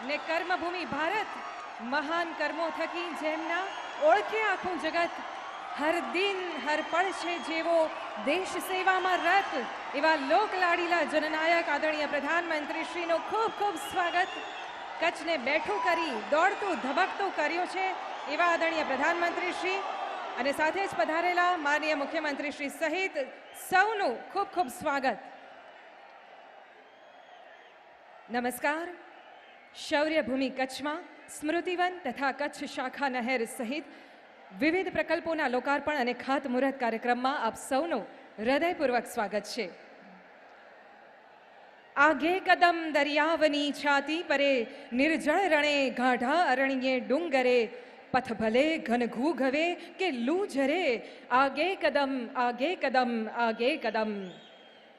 ને કર્મભૂમિ ભારત મહાન કર્મો થકી જેમના ઓળખે આખું જગત હર દિન હર પળ છે જેવો દેશ સેવામાં રત એવા લોકલાડીલા જનનાયક આદરણીય પ્રધાનમંત્રી શ્રીનો ખૂબ ખૂબ સ્વાગત. કચ્છને બેઠું કરી દોડતું ધબકતું કર્યું છે એવા આદરણીય પ્રધાનમંત્રી શ્રી અને સાથે જ પધારેલા માનનીય મુખ્યમંત્રી શ્રી સહિત સૌનું ખૂબ ખૂબ સ્વાગત. નમસ્કાર. શૌર્ય ભૂમિ કચ્છમાં સ્મૃતિવન તથા કચ્છ શાખા નહેર સહિત વિવિધ પ્રકલ્પોના લોકાર્પણ અને ખાતમુહૂર્ત કાર્યક્રમમાં આપ સૌનું હૃદયપૂર્વક સ્વાગત છે. આગે કદમ દરિયાવની છાતી પરે નિર્જળ રણે ગાઢા અરણ્યે ડુંગરે પથ ભલે ઘનઘૂ ઘવે કે લૂ ઝરે આગે કદમ આગે કદમ આગે કદમ.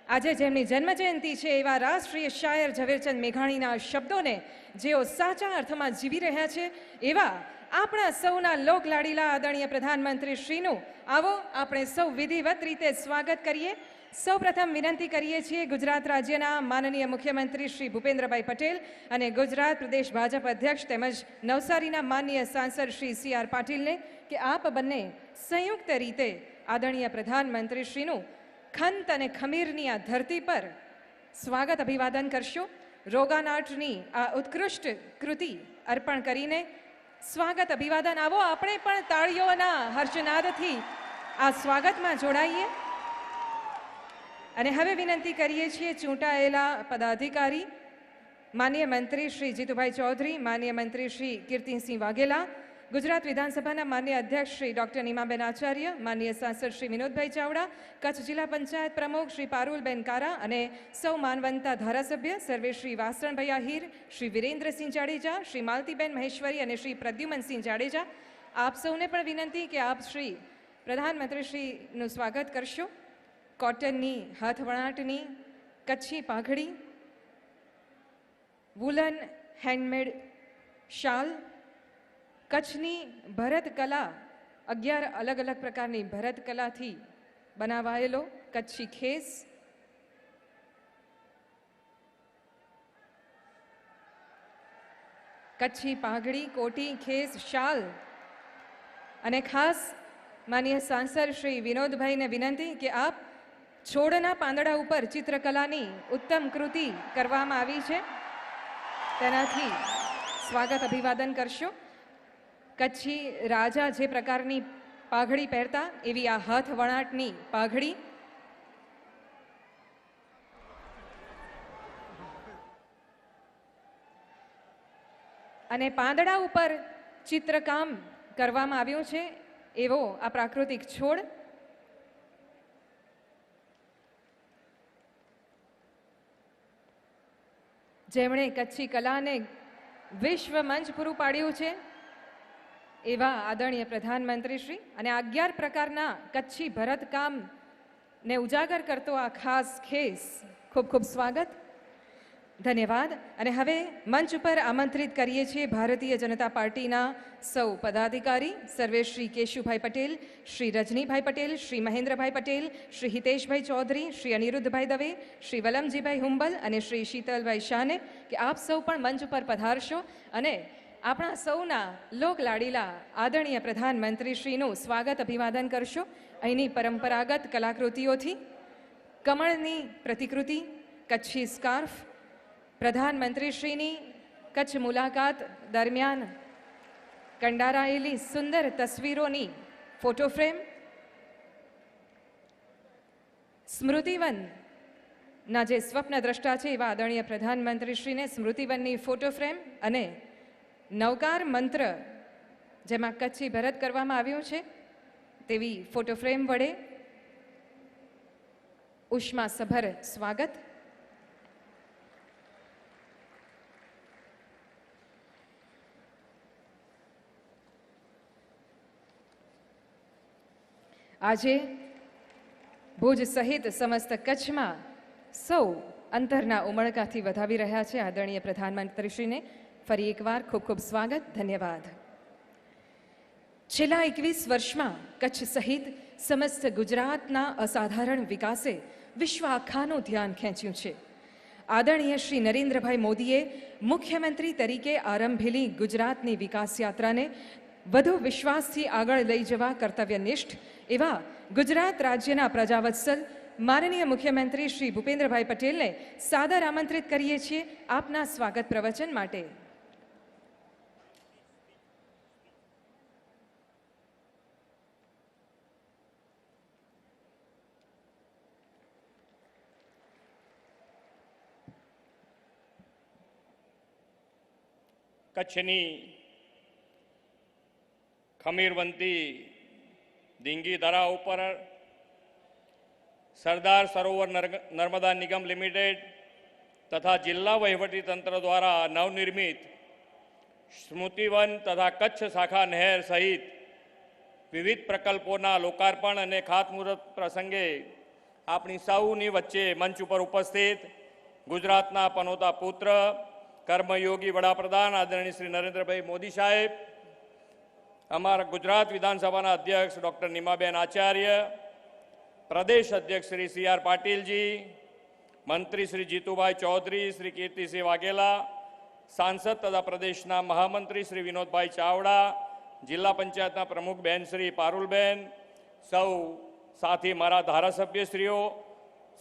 આજે જેમની જન્મજયંતિ છે એવા રાષ્ટ્રીય શાયર ઝવેરચંદ મેઘાણીના શબ્દોને જેઓ સાચા અર્થમાં જીવી રહ્યા છે એવા આપણા સૌના લોકલાડીલા આદરણીય પ્રધાનમંત્રી શ્રીનું આવો આપણે સૌ વિધિવત રીતે સ્વાગત કરીએ. સૌપ્રથમ વિનંતી કરીએ છીએ ગુજરાત રાજ્યના માનનીય મુખ્યમંત્રી શ્રી ભૂપેન્દ્રભાઈ પટેલ અને ગુજરાત પ્રદેશ ભાજપ અધ્યક્ષ તેમજ નવસારીના માનનીય સાંસદ શ્રી સી.આર. પાટીલને કે આપ બંને સંયુક્ત રીતે આદરણીય પ્રધાનમંત્રી શ્રીનું ખંત અને ખમીરની આ ધરતી પર સ્વાગત અભિવાદન કરશો. રોગાનાટની આ ઉત્કૃષ્ટ કૃતિ અર્પણ કરીને સ્વાગત અભિવાદન આવો આપણે પણ તાળીઓના હર્ષનાદથી આ સ્વાગતમાં જોડાઈએ. અને હવે વિનંતી કરીએ છીએ ચૂંટાયેલા પદાધિકારી માનનીય મંત્રી શ્રી જીતુભાઈ ચૌધરી, માનનીય મંત્રી શ્રી કીર્તિસિંહ વાઘેલા, ગુજરાત વિધાનસભાના માનનીય અધ્યક્ષ શ્રી ડૉક્ટર નીમાબેન આચાર્ય, માનનીય સાંસદ શ્રી વિનોદભાઈ ચાવડા, કચ્છ જિલ્લા પંચાયત પ્રમુખ શ્રી પારુલબેન કારા અને સૌ માનવંતા ધારાસભ્ય સર્વે શ્રી વાસણભાઈ આહિર, શ્રી વિરેન્દ્રસિંહ જાડેજા, શ્રી માલતીબેન મહેશ્વરી અને શ્રી પ્રદ્યુમનસિંહ જાડેજા. આપ સૌને પણ વિનંતી કે આપ શ્રી પ્રધાનમંત્રી શ્રીનું સ્વાગત કરશો. કોટનની હાથવણાટની કચ્છી પાઘડી, વુલન હેન્ડમેડ શાલ, કચ્છની ભરતકલા 11 અલગ અલગ પ્રકારની ભરતકલાથી બનાવાયેલો કચ્છી ખેસ, કચ્છી પાઘડી, કોટી, ખેસ, શાલ અને ખાસ માનનીય સાંસદ શ્રી વિનોદભાઈને વિનંતી કે આપ છોડના પાંદડા ઉપર ચિત્રકલાની ઉત્તમ કૃતિ કરવામાં આવી છે તેનાથી સ્વાગત અભિવાદન કરશો. કચ્છી રાજા જે પ્રકારની પાઘડી પહેરતા એવી આ હાથ વણાટની પાઘડી, અને પાંદડા ઉપર ચિત્રકામ કરવામાં આવ્યું છે એવો આ પ્રાકૃતિક છોડ, જેમણે કચ્છી કલાને વિશ્વ મંચ પૂરું પાડ્યું છે એવા આદરણીય પ્રધાનમંત્રી શ્રી અને 11 પ્રકારના કચ્છી ભરતકામને ઉજાગર કરતો આ ખાસ ખેસ, ખૂબ ખૂબ સ્વાગત, ધન્યવાદ. અને હવે મંચ ઉપર આમંત્રિત કરીએ છીએ ભારતીય જનતા પાર્ટીના સૌ પદાધિકારી સર્વે શ્રી કેશુભાઈ પટેલ, શ્રી રજનીભાઈ પટેલ, શ્રી મહેન્દ્રભાઈ પટેલ, શ્રી હિતેશભાઈ ચૌધરી, શ્રી અનિરુદ્ધભાઈ દવે, શ્રી વલમજીભાઈ હુંબલ અને શ્રી શીતલભાઈ શાહને કે આપ સૌ પણ મંચ ઉપર પધારશો અને આપણા સૌના લોકલાડીલા આદરણીય પ્રધાનમંત્રી શ્રીનું સ્વાગત અભિવાદન કરશો. અહીંની પરંપરાગત કલાકૃતિઓથી કમળની પ્રતિકૃતિ, કચ્છી સ્કાર્ફ, પ્રધાનમંત્રી શ્રીની કચ્છ મુલાકાત દરમિયાન કંડારાયેલી સુંદર તસવીરોની ફોટો ફ્રેમ, સ્મૃતિવનના જે સ્વપ્નદ્રષ્ટા છે એવા આદરણીય પ્રધાનમંત્રી શ્રીને સ્મૃતિવનની ફોટો ફ્રેમ અને નવકાર મંત્ર જેમાં કચ્છી ભરત કરવામાં આવ્યું છે તેવી ફોટો ફ્રેમ વડે ઉષ્માસભર સ્વાગત. આજે ભુજ સહિત સમસ્ત કચ્છમાં સૌ અંતરના ઉમળકાથી વધાવી રહ્યા છે આદરણીય પ્રધાનમંત્રીશ્રીને. ફરી એકવાર ખૂબ ખૂબ સ્વાગત, ધન્યવાદ. છેલ્લા 21 વર્ષમાં કચ્છ સહિત સમસ્ત ગુજરાતના અસાધારણ વિકાસે વિશ્વ આખાનું ધ્યાન ખેંચ્યું છે. આદરણીય શ્રી નરેન્દ્રભાઈ મોદીએ મુખ્યમંત્રી તરીકે આરંભેલી ગુજરાતની વિકાસ યાત્રાને વધુ વિશ્વાસથી આગળ લઈ જવા કર્તવ્યનિષ્ઠ એવા ગુજરાત રાજ્યના પ્રજાવત્સલ માનનીય મુખ્યમંત્રી શ્રી ભૂપેન્દ્રભાઈ પટેલને સાદર આમંત્રિત કરીએ છીએ આપના સ્વાગત પ્રવચન માટે. કચ્છની ખમીરવંતી ડીંગી ધરા ઉપર સરદાર સરોવર નર્મદા નિગમ લિમિટેડ તથા જિલ્લા વહીવટીતંત્ર દ્વારા નવનિર્મિત સ્મૃતિવન તથા કચ્છ શાખા નહેર સહિત વિવિધ પ્રકલ્પોના લોકાર્પણ અને ખાતમુહૂર્ત પ્રસંગે આપણી સૌની વચ્ચે મંચ ઉપર ઉપસ્થિત ગુજરાતના પનોતા પુત્ર કર્મયોગી વડાપ્રધાન આદરણીય શ્રી નરેન્દ્રભાઈ મોદી સાહેબ, અમારા ગુજરાત વિધાનસભાના અધ્યક્ષ ડૉક્ટર નીમાબેન આચાર્ય, પ્રદેશ અધ્યક્ષ શ્રી સી.આર. પાટીલજી, મંત્રી શ્રી જીતુભાઈ ચૌધરી, શ્રી કીર્તિસિંહ વાઘેલા, સાંસદ તથા પ્રદેશના મહામંત્રી શ્રી વિનોદભાઈ ચાવડા, જિલ્લા પંચાયતના પ્રમુખ બેન શ્રી પારુલબેન, સૌ સાથી મારા ધારાસભ્યશ્રીઓ,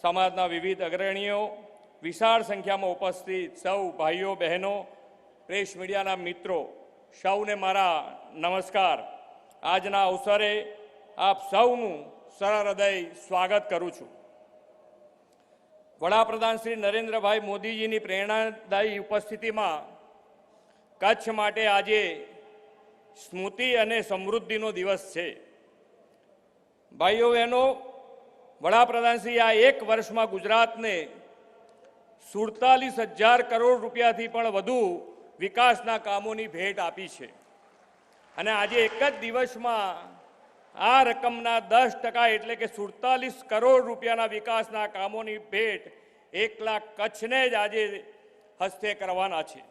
સમાજના વિવિધ અગ્રણીઓ, વિશાળ સંખ્યામાં ઉપસ્થિત સૌ ભાઈઓ બહેનો, પ્રેસ મીડિયાના મિત્રો, સૌને મારા નમસ્કાર. આજના અવસરે આપ સૌનું સરળ હૃદય સ્વાગત કરું છું. વડાપ્રધાન શ્રી નરેન્દ્રભાઈ મોદીજીની પ્રેરણાદાયી ઉપસ્થિતિમાં કચ્છ માટે આજે સ્મૃતિ અને સમૃદ્ધિનો દિવસ છે. ભાઈઓ બહેનો, વડાપ્રધાનશ્રી આ એક વર્ષમાં ગુજરાતને 47,000 કરોડ રૂપિયાથી પણ વધુ વિકાસના કામોની ભેટ આપી છે અને આજે એક જ દિવસમાં આ રકમના 10% એટલે કે 47 કરોડ રૂપિયાના વિકાસના કામોની ભેટ 1 લાખ કચ્છને જ આજે હસ્તે કરવાના છે.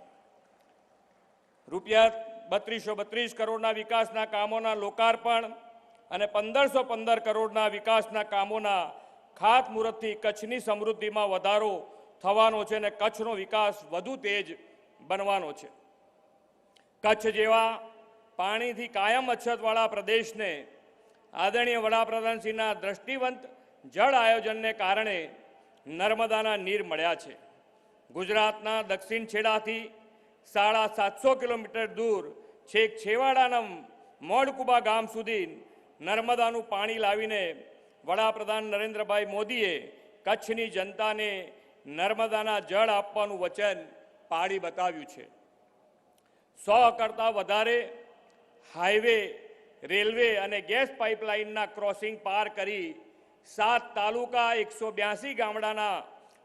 રૂપિયા 3232 કરોડના વિકાસના કામોના લોકાર્પણ અને 1515 કરોડના વિકાસના કામોના ખાતમુહૂર્તથી કચ્છની સમૃદ્ધિમાં વધારો થવાનો છે અને કચ્છનો વિકાસ વધુ તેજ બનવાનો છે. કચ્છ જેવા પાણીથી કાયમ અછતવાળા પ્રદેશને આદરણીય વડાપ્રધાનશ્રીના દ્રષ્ટિવંત જળ આયોજનને કારણે નર્મદાના નીર મળ્યા છે. ગુજરાતના દક્ષિણ છેડાથી 750 કિલોમીટર દૂર છેક છેવાડાના મોડકુબા ગામ સુધી નર્મદાનું પાણી લાવીને વડાપ્રધાન નરેન્દ્રભાઈ મોદીએ કચ્છની જનતાને નર્મદાના જળ આપવાનું વચન પાળી બતાવ્યું છે. 100 કરતાં વધારે હાઈવે, રેલવે અને ગેસ પાઇપલાઇનના ક્રોસિંગ પાર કરી 7 તાલુકા, 182 ગામડાના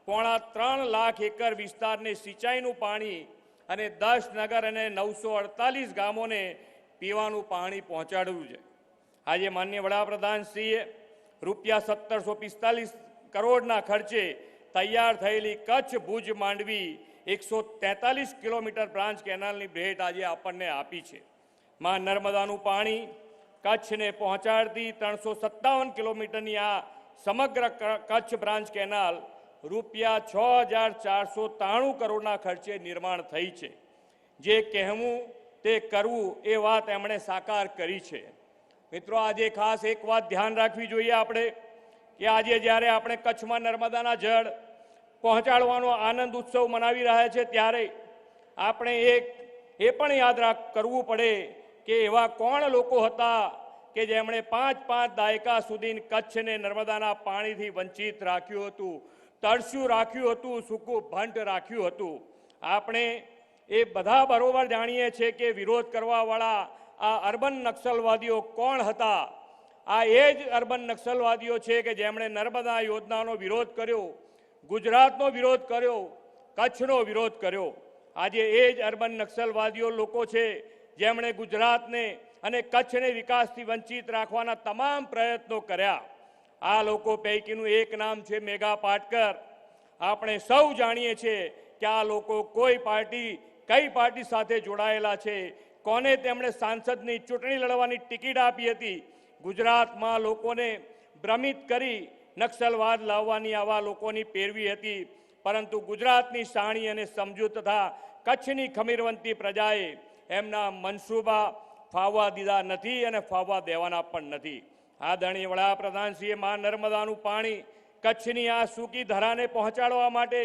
3.25 લાખ એકર વિસ્તારને સિંચાઈનું પાણી અને 10 નગર અને 948 ગામોને પીવાનું પાણી પહોંચાડ્યું છે. આજે માનનીય વડાપ્રધાનશ્રીએ રૂપિયા 1745 કરોડના ખર્ચે તૈયાર થયેલી કચ્છ ભુજ માંડવી 143 કિલોમીટર બ્રાન્ચ કેનાલની ભેટ આજે આપણને આપી છે. માં નર્મદાનું પાણી કચ્છને પહોંચાડતી 357 કિલોમીટરની આ સમગ્ર કચ્છ બ્રાન્ચ કેનાલ રૂપિયા 6493 કરોડના ખર્ચે નિર્માણ થઈ છે. જે કહેવું તે કરવું એ વાત એમણે સાકાર કરી છે. મિત્રો, આજે ખાસ એક વાત ધ્યાન રાખવી જોઈએ આપણે કે આજે જ્યારે આપણે કચ્છમાં નર્મદાના જળ પહોંચાડવાનો આનંદ ઉત્સવ મનાવી રહ્યા છે ત્યારે આપણે એ પણ યાદ કરવું પડે કે એવા કોણ લોકો હતા કે જેમણે 5 દાયકા સુધી કચ્છને નર્મદાના પાણીથી વંચિત રાખ્યું હતું, તરસ્યું રાખ્યું હતું, સૂકું ભંટ રાખ્યું હતું. આપણે એ બધા બરોબર જાણીએ છીએ કે વિરોધ કરવાવાળા આ અર્બન નક્સલવાદીઓ કોણ હતા. આ એ જ અર્બન નક્સલવાદીઓ છે કે જેમણે નર્મદા યોજનાનો વિરોધ કર્યો, ગુજરાતનો વિરોધ કર્યો, કચ્છનો વિરોધ કર્યો. આજે એ જ અર્બન નક્સલવાદીઓ લોકો છે જેમણે ગુજરાતને અને કચ્છને વિકાસથી વંચિત રાખવાના તમામ પ્રયત્નો કર્યા. આ લોકો પૈકીનું એક નામ છે મેઘા પાટકર. આપણે સૌ જાણીએ છીએ કે આ લોકો કઈ પાર્ટી સાથે જોડાયેલા છે, કોને તેમણે સાંસદની ચૂંટણી લડવાની ટિકિટ આપી હતી. ગુજરાતમાં લોકોને ભ્રમિત કરી નક્સલવાદ લાવવાની આવા લોકોની પેરવી હતી. પરંતુ ગુજરાતની શાણી અને સમજુ તથા કચ્છની ખમીરવંતી પ્રજાએ એમના મનસૂબા ફાવવા દીધા નથી અને ફાવવા દેવાના પણ નથી. આદરણીય વડાપ્રધાનશ્રીએ મા નર્મદાનું પાણી કચ્છની આ સૂકી ધરાને પહોંચાડવા માટે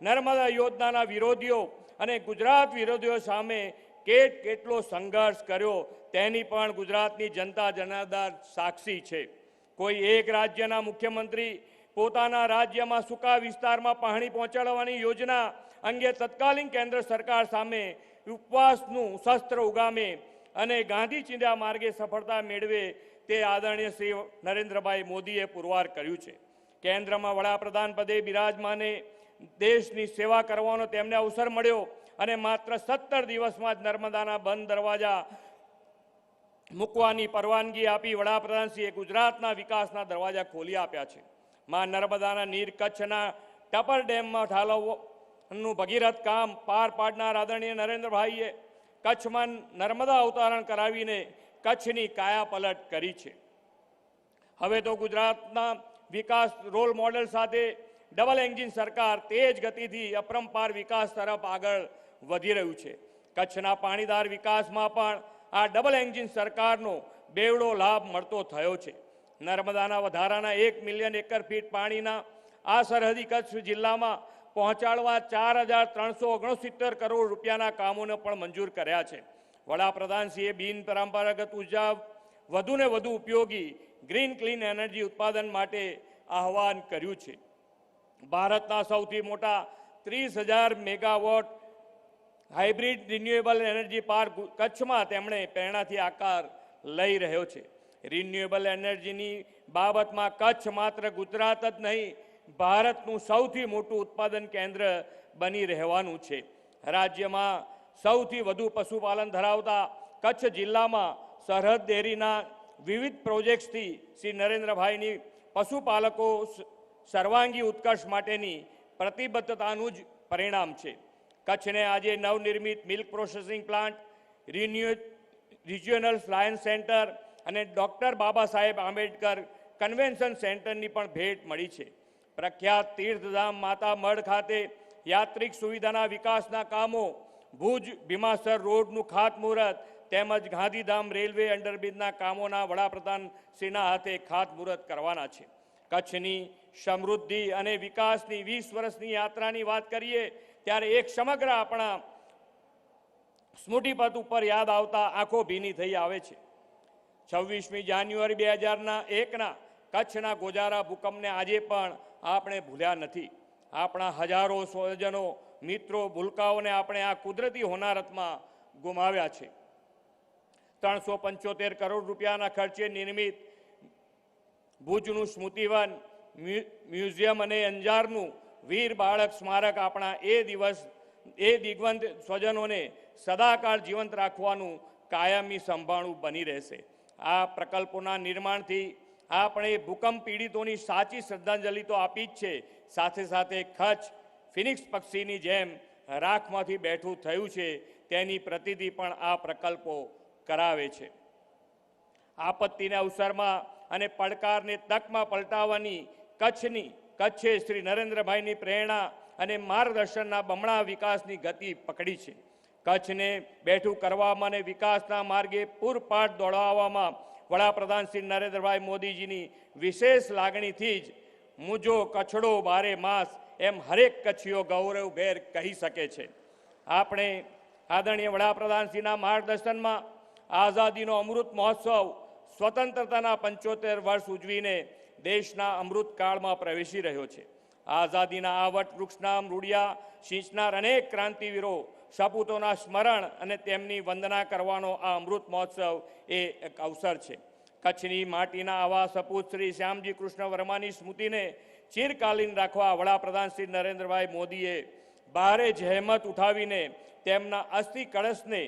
નર્મદા યોજનાના વિરોધીઓ અને ગુજરાત વિરોધીઓ સામે કેટલો સંઘર્ષ કર્યો તેની પણ ગુજરાતની જનતા જનાર્દન સાક્ષી છે. કોઈ એક રાજ્યના મુખ્યમંત્રી પોતાના રાજ્યમાં સૂકા વિસ્તારમાં પાણી પહોંચાડવાની યોજના અંગે તત્કાલીન કેન્દ્ર સરકાર સામે ઉપવાસનું શસ્ત્ર ઉગામે અને ગાંધી ચિંધ્યા માર્ગે સફળતા મેળવે તે આદરણીય શ્રી નરેન્દ્રભાઈ મોદીએ પુરવાર કર્યું છે. કેન્દ્રમાં વડાપ્રધાન પદે બિરાજમાને દેશની સેવા કરવાનો તેમને અવસર મળ્યો અને માત્ર 17 દિવસમાં જ નર્મદાના બંધ દરવાજા મૂકવાની પરવાનગી આપી વડાપ્રધાનશ્રીએ ગુજરાતના વિકાસના દરવાજા ખોલી આપ્યા છે. માં નર્મદાના નીર કચ્છના ટપર ડેમમાં ઠાલવવાનું ભગીરથ કામ પાર પાડનાર આદરણીય નરેન્દ્રભાઈએ કચ્છમાં નર્મદા અવતરણ કરાવીને કચ્છની કાયાપલટ કરી છે. હવે તો ગુજરાતના વિકાસ રોલ મોડેલ સાથે ડબલ એન્જિન સરકાર તેજ ગતિથી અપરંપાર વિકાસ તરફ આગળ વધી રહ્યું છે. કચ્છના પાણીદાર વિકાસમાં પણ આ ડબલ એન્જિન સરકારનો બેવડો લાભ મળતો થયો છે. નર્મદાના વધારાના 1 મિલિયન એકર ફીટ પાણીના આ સરહદી કચ્છ જિલ્લામાં પહોંચાડવા 4,369 કરોડ રૂપિયાના કામોને પણ મંજૂર કર્યા છે. વડાપ્રધાનશ્રીએ બિન પરંપરાગત ઉર્જા વધુને વધુ ઉપયોગી ગ્રીન ક્લીન એનર્જી ઉત્પાદન માટે આહવાન કર્યું છે. ભારતના સૌથી મોટા 30,000 megawatt hybrid renewable energy park કચ્છમાં તેમણે પ્રેરણાથી આકાર લઈ રહ્યો છે. રિન્યુએબલ એનર્જીની બાબતમાં કચ્છ માત્ર ગુજરાત જ નહીં ભારતનું સૌથી મોટું ઉત્પાદન કેન્દ્ર બની રહેવાનું છે. રાજ્યમાં સૌથી વધુ પશુપાલન ધરાવતા કચ્છ જિલ્લામાં સરહદ ડેરીના વિવિધ પ્રોજેક્ટ્સથી શ્રી નરેન્દ્રભાઈની પશુપાલકો સર્વાંગી ઉત્કર્ષ માટેની પ્રતિબદ્ધતાનું જ પરિણામ છે. કચ્છને આજે નવનિર્મિત milk processing plant, regional science centre અને ડૉક્ટર બાબા સાહેબ આંબેડકર કન્વેન્શન સેન્ટરની પણ ભેટ મળી છે. પ્રખ્યાત તીર્થધામ માતા મઢ ખાતે યાત્રિક સુવિધાના વિકાસના કામો, ભુજ ભીમાસર રોડનું ખાતમુહૂર્ત તેમજ ગાંધીધામ રેલવે અંડરબ્રિજના કામોના વડાપ્રધાન શ્રીના હાથે ખાતમુહૂર્ત કરવાના છે. કચ્છની સમૃદ્ધિ અને વિકાસની 20 વર્ષની યાત્રાની વાત કરીએ ત્યારે એક સમગ્ર આપણા સ્મૃતિપથ ઉપર યાદ આવતા આંખો ભીની થઈ આવે છે. 26મી જાન્યુઆરી 2001ના કચ્છના ગોજારા ભૂકંપને આજે પણ આપણે ભૂલ્યા નથી. આપણા હજારો સ્વજનો, મિત્રો, ભૂલકાઓને આપણે આ કુદરતી હોનારતમાં ગુમાવ્યા છે. 375 કરોડ રૂપિયાના ખર્ચે નિર્મિત ભુજનું સ્મૃતિવન, મ્યુઝિયમ અને અંજારનું વીર બાળક સ્મારક આપણા એ દિગ્વંત સ્વજનોને સદાકાળ જીવંત રાખવાનું કાયમી સંભાળવું બની રહેશે. આ પ્રકલ્પોના નિર્માણથી આપણે ભૂકંપ પીડિતોની સાચી શ્રદ્ધાંજલિ તો આપી જ છે, સાથે સાથે કચ્છ ફિનિક્સ પક્ષીની જેમ રાખમાંથી બેઠું થયું છે તેની પ્રતીતિ પણ આ પ્રકલ્પો કરાવે છે. આપત્તિના અવસરમાં અને પડકારને તકમાં પલટાવવાની કચ્છે શ્રી નરેન્દ્રભાઈની પ્રેરણા અને માર્ગદર્શનના બમણા વિકાસની ગતિ પકડી છે. કચ્છને બેઠું કરવામાં અને વિકાસના માર્ગે પૂરપાટ દોડાવવામાં વડાપ્રધાન શ્રી નરેન્દ્રભાઈ મોદીજીની વિશેષ લાગણીથી જ મુજો કચ્છડો બારે માસ એમ હરેક કચ્છીઓ ગૌરવભેર કહી શકે છે. આપણે આદરણીય વડાપ્રધાનશ્રીના માર્ગદર્શનમાં આઝાદીનો અમૃત મહોત્સવ સ્વતંત્રતાના 75 વર્ષ ઉજવીને દેશના અમૃતકાળમાં પ્રવેશી રહ્યો છે. આઝાદીના આ વટ વૃક્ષના મૂળિયા સિંચનાર અનેક ક્રાંતિવીરો સપૂતોના સ્મરણ અને તેમની વંદના કરવાનો આ અમૃત મહોત્સવ એ એક અવસર છે. કચ્છની માટીના આવા સપૂત શ્રી શ્યામજી કૃષ્ણ વર્માની સ્મૃતિને ચિરકાલીન રાખવા વડાપ્રધાન શ્રી નરેન્દ્રભાઈ મોદીએ ભારે જહેમત ઉઠાવીને તેમના અસ્થિ કળશને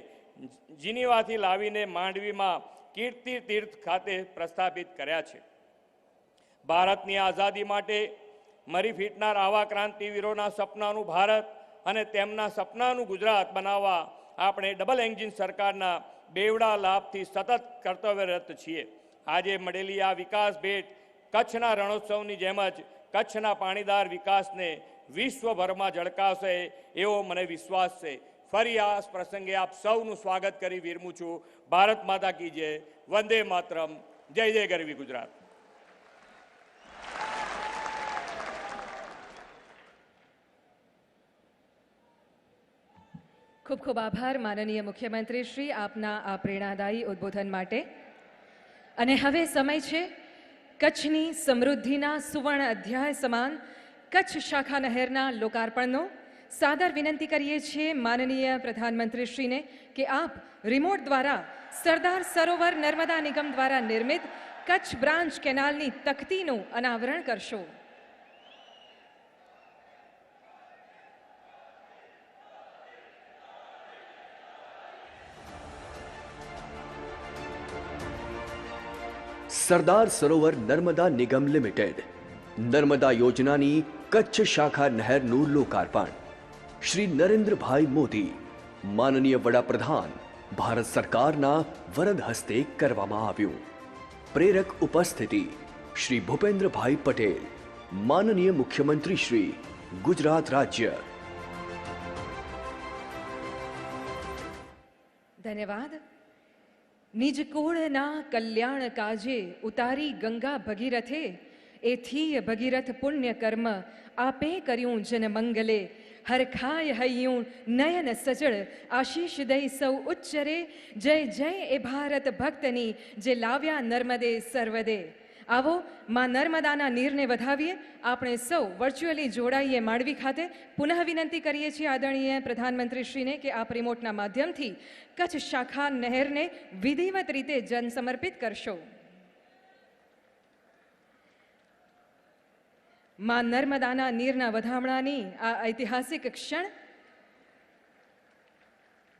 જીનીવાથી લાવીને માંડવીમાં કીર્તિ તીર્થ ખાતે પ્રસ્થાપિત કર્યા છે. ભારતની આઝાદી માટે મરી ફીટનાર આવા ક્રાંતિવીરોના સપનાનું ભારત અને તેમના સપનાનું ગુજરાત બનાવવા આપણે ડબલ એન્જિન સરકારના બેવડા લાભથી સતત કર્તવ્યરત છીએ. આજે મળેલી આ વિકાસ ભેટ કચ્છના રણોત્સવની જેમ જ કચ્છના પાણીદાર વિકાસને વિશ્વભરમાં ઝળકાશે એવો મને વિશ્વાસ છે. ફરી આ પ્રસંગે આપ સૌનું સ્વાગત કરી વિરમું છું. ભારત માતા કી જય, વંદે માતરમ, જય જય ગરવી ગુજરાત. ખૂબ ખૂબ આભાર માનનીય મુખ્યમંત્રી શ્રી આપના આ પ્રેરણાદાયી ઉદ્બોધન માટે. અને હવે સમય છે કચ્છની સમૃદ્ધિના સુવર્ણ અધ્યાય સમાન કચ્છ શાખા નહેરના લોકાર્પણનો. સાદર વિનંતી કરીએ છીએ માનનીય પ્રધાનમંત્રીશ્રીને કે આપ રિમોટ દ્વારા સરદાર સરોવર નર્મદા નિગમ દ્વારા નિર્મિત કચ્છ બ્રાન્ચ કેનાલની તકતીનું અનાવરણ કરશો. સરદાર સરોવર નર્મદા નિગમ લિમિટેડ નર્મદા યોજનાની કચ્છ શાખા નહેરનું લોકાર્પણ શ્રી નરેન્દ્રભાઈ મોદી માનનીય વડાપ્રધાન ભારત સરકારના વરદ હસ્તે કરવામાં આવ્યું. પ્રેરક ઉપસ્થિતિ શ્રી ભૂપેન્દ્રભાઈ પટેલ માનનીય મુખ્યમંત્રી શ્રી ગુજરાત રાજ્ય. ધન્યવાદ. નિજ કુળના કલ્યાણ કાજે ઉતારી ગંગા ભગીરથે એથી ભગીરથ પુણ્ય કર્મ આપે કર્યું જન મંગલે હરખાય હૈયું નયન સજળ આશીષ દઈ સૌ ઉચ્ચરે જય જય એ ભારત ભક્તની જે લાવ્યા નર્મદે સર્વદે. આવો માં નર્મદાના નીરને વધાવીએ. આપણે સૌ વર્ચ્યુઅલી જોડાઈએ માંડવી ખાતે. પુનઃ વિનંતી કરીએ છીએ આદરણીય પ્રધાનમંત્રીશ્રીને કે આપ રિમોટના માધ્યમથી કચ્છ શાખા નહેરને વિધિવત રીતે જન સમર્પિત કરશો. માં નર્મદાના નીરના વધામણાની આ ઐતિહાસિક ક્ષણ.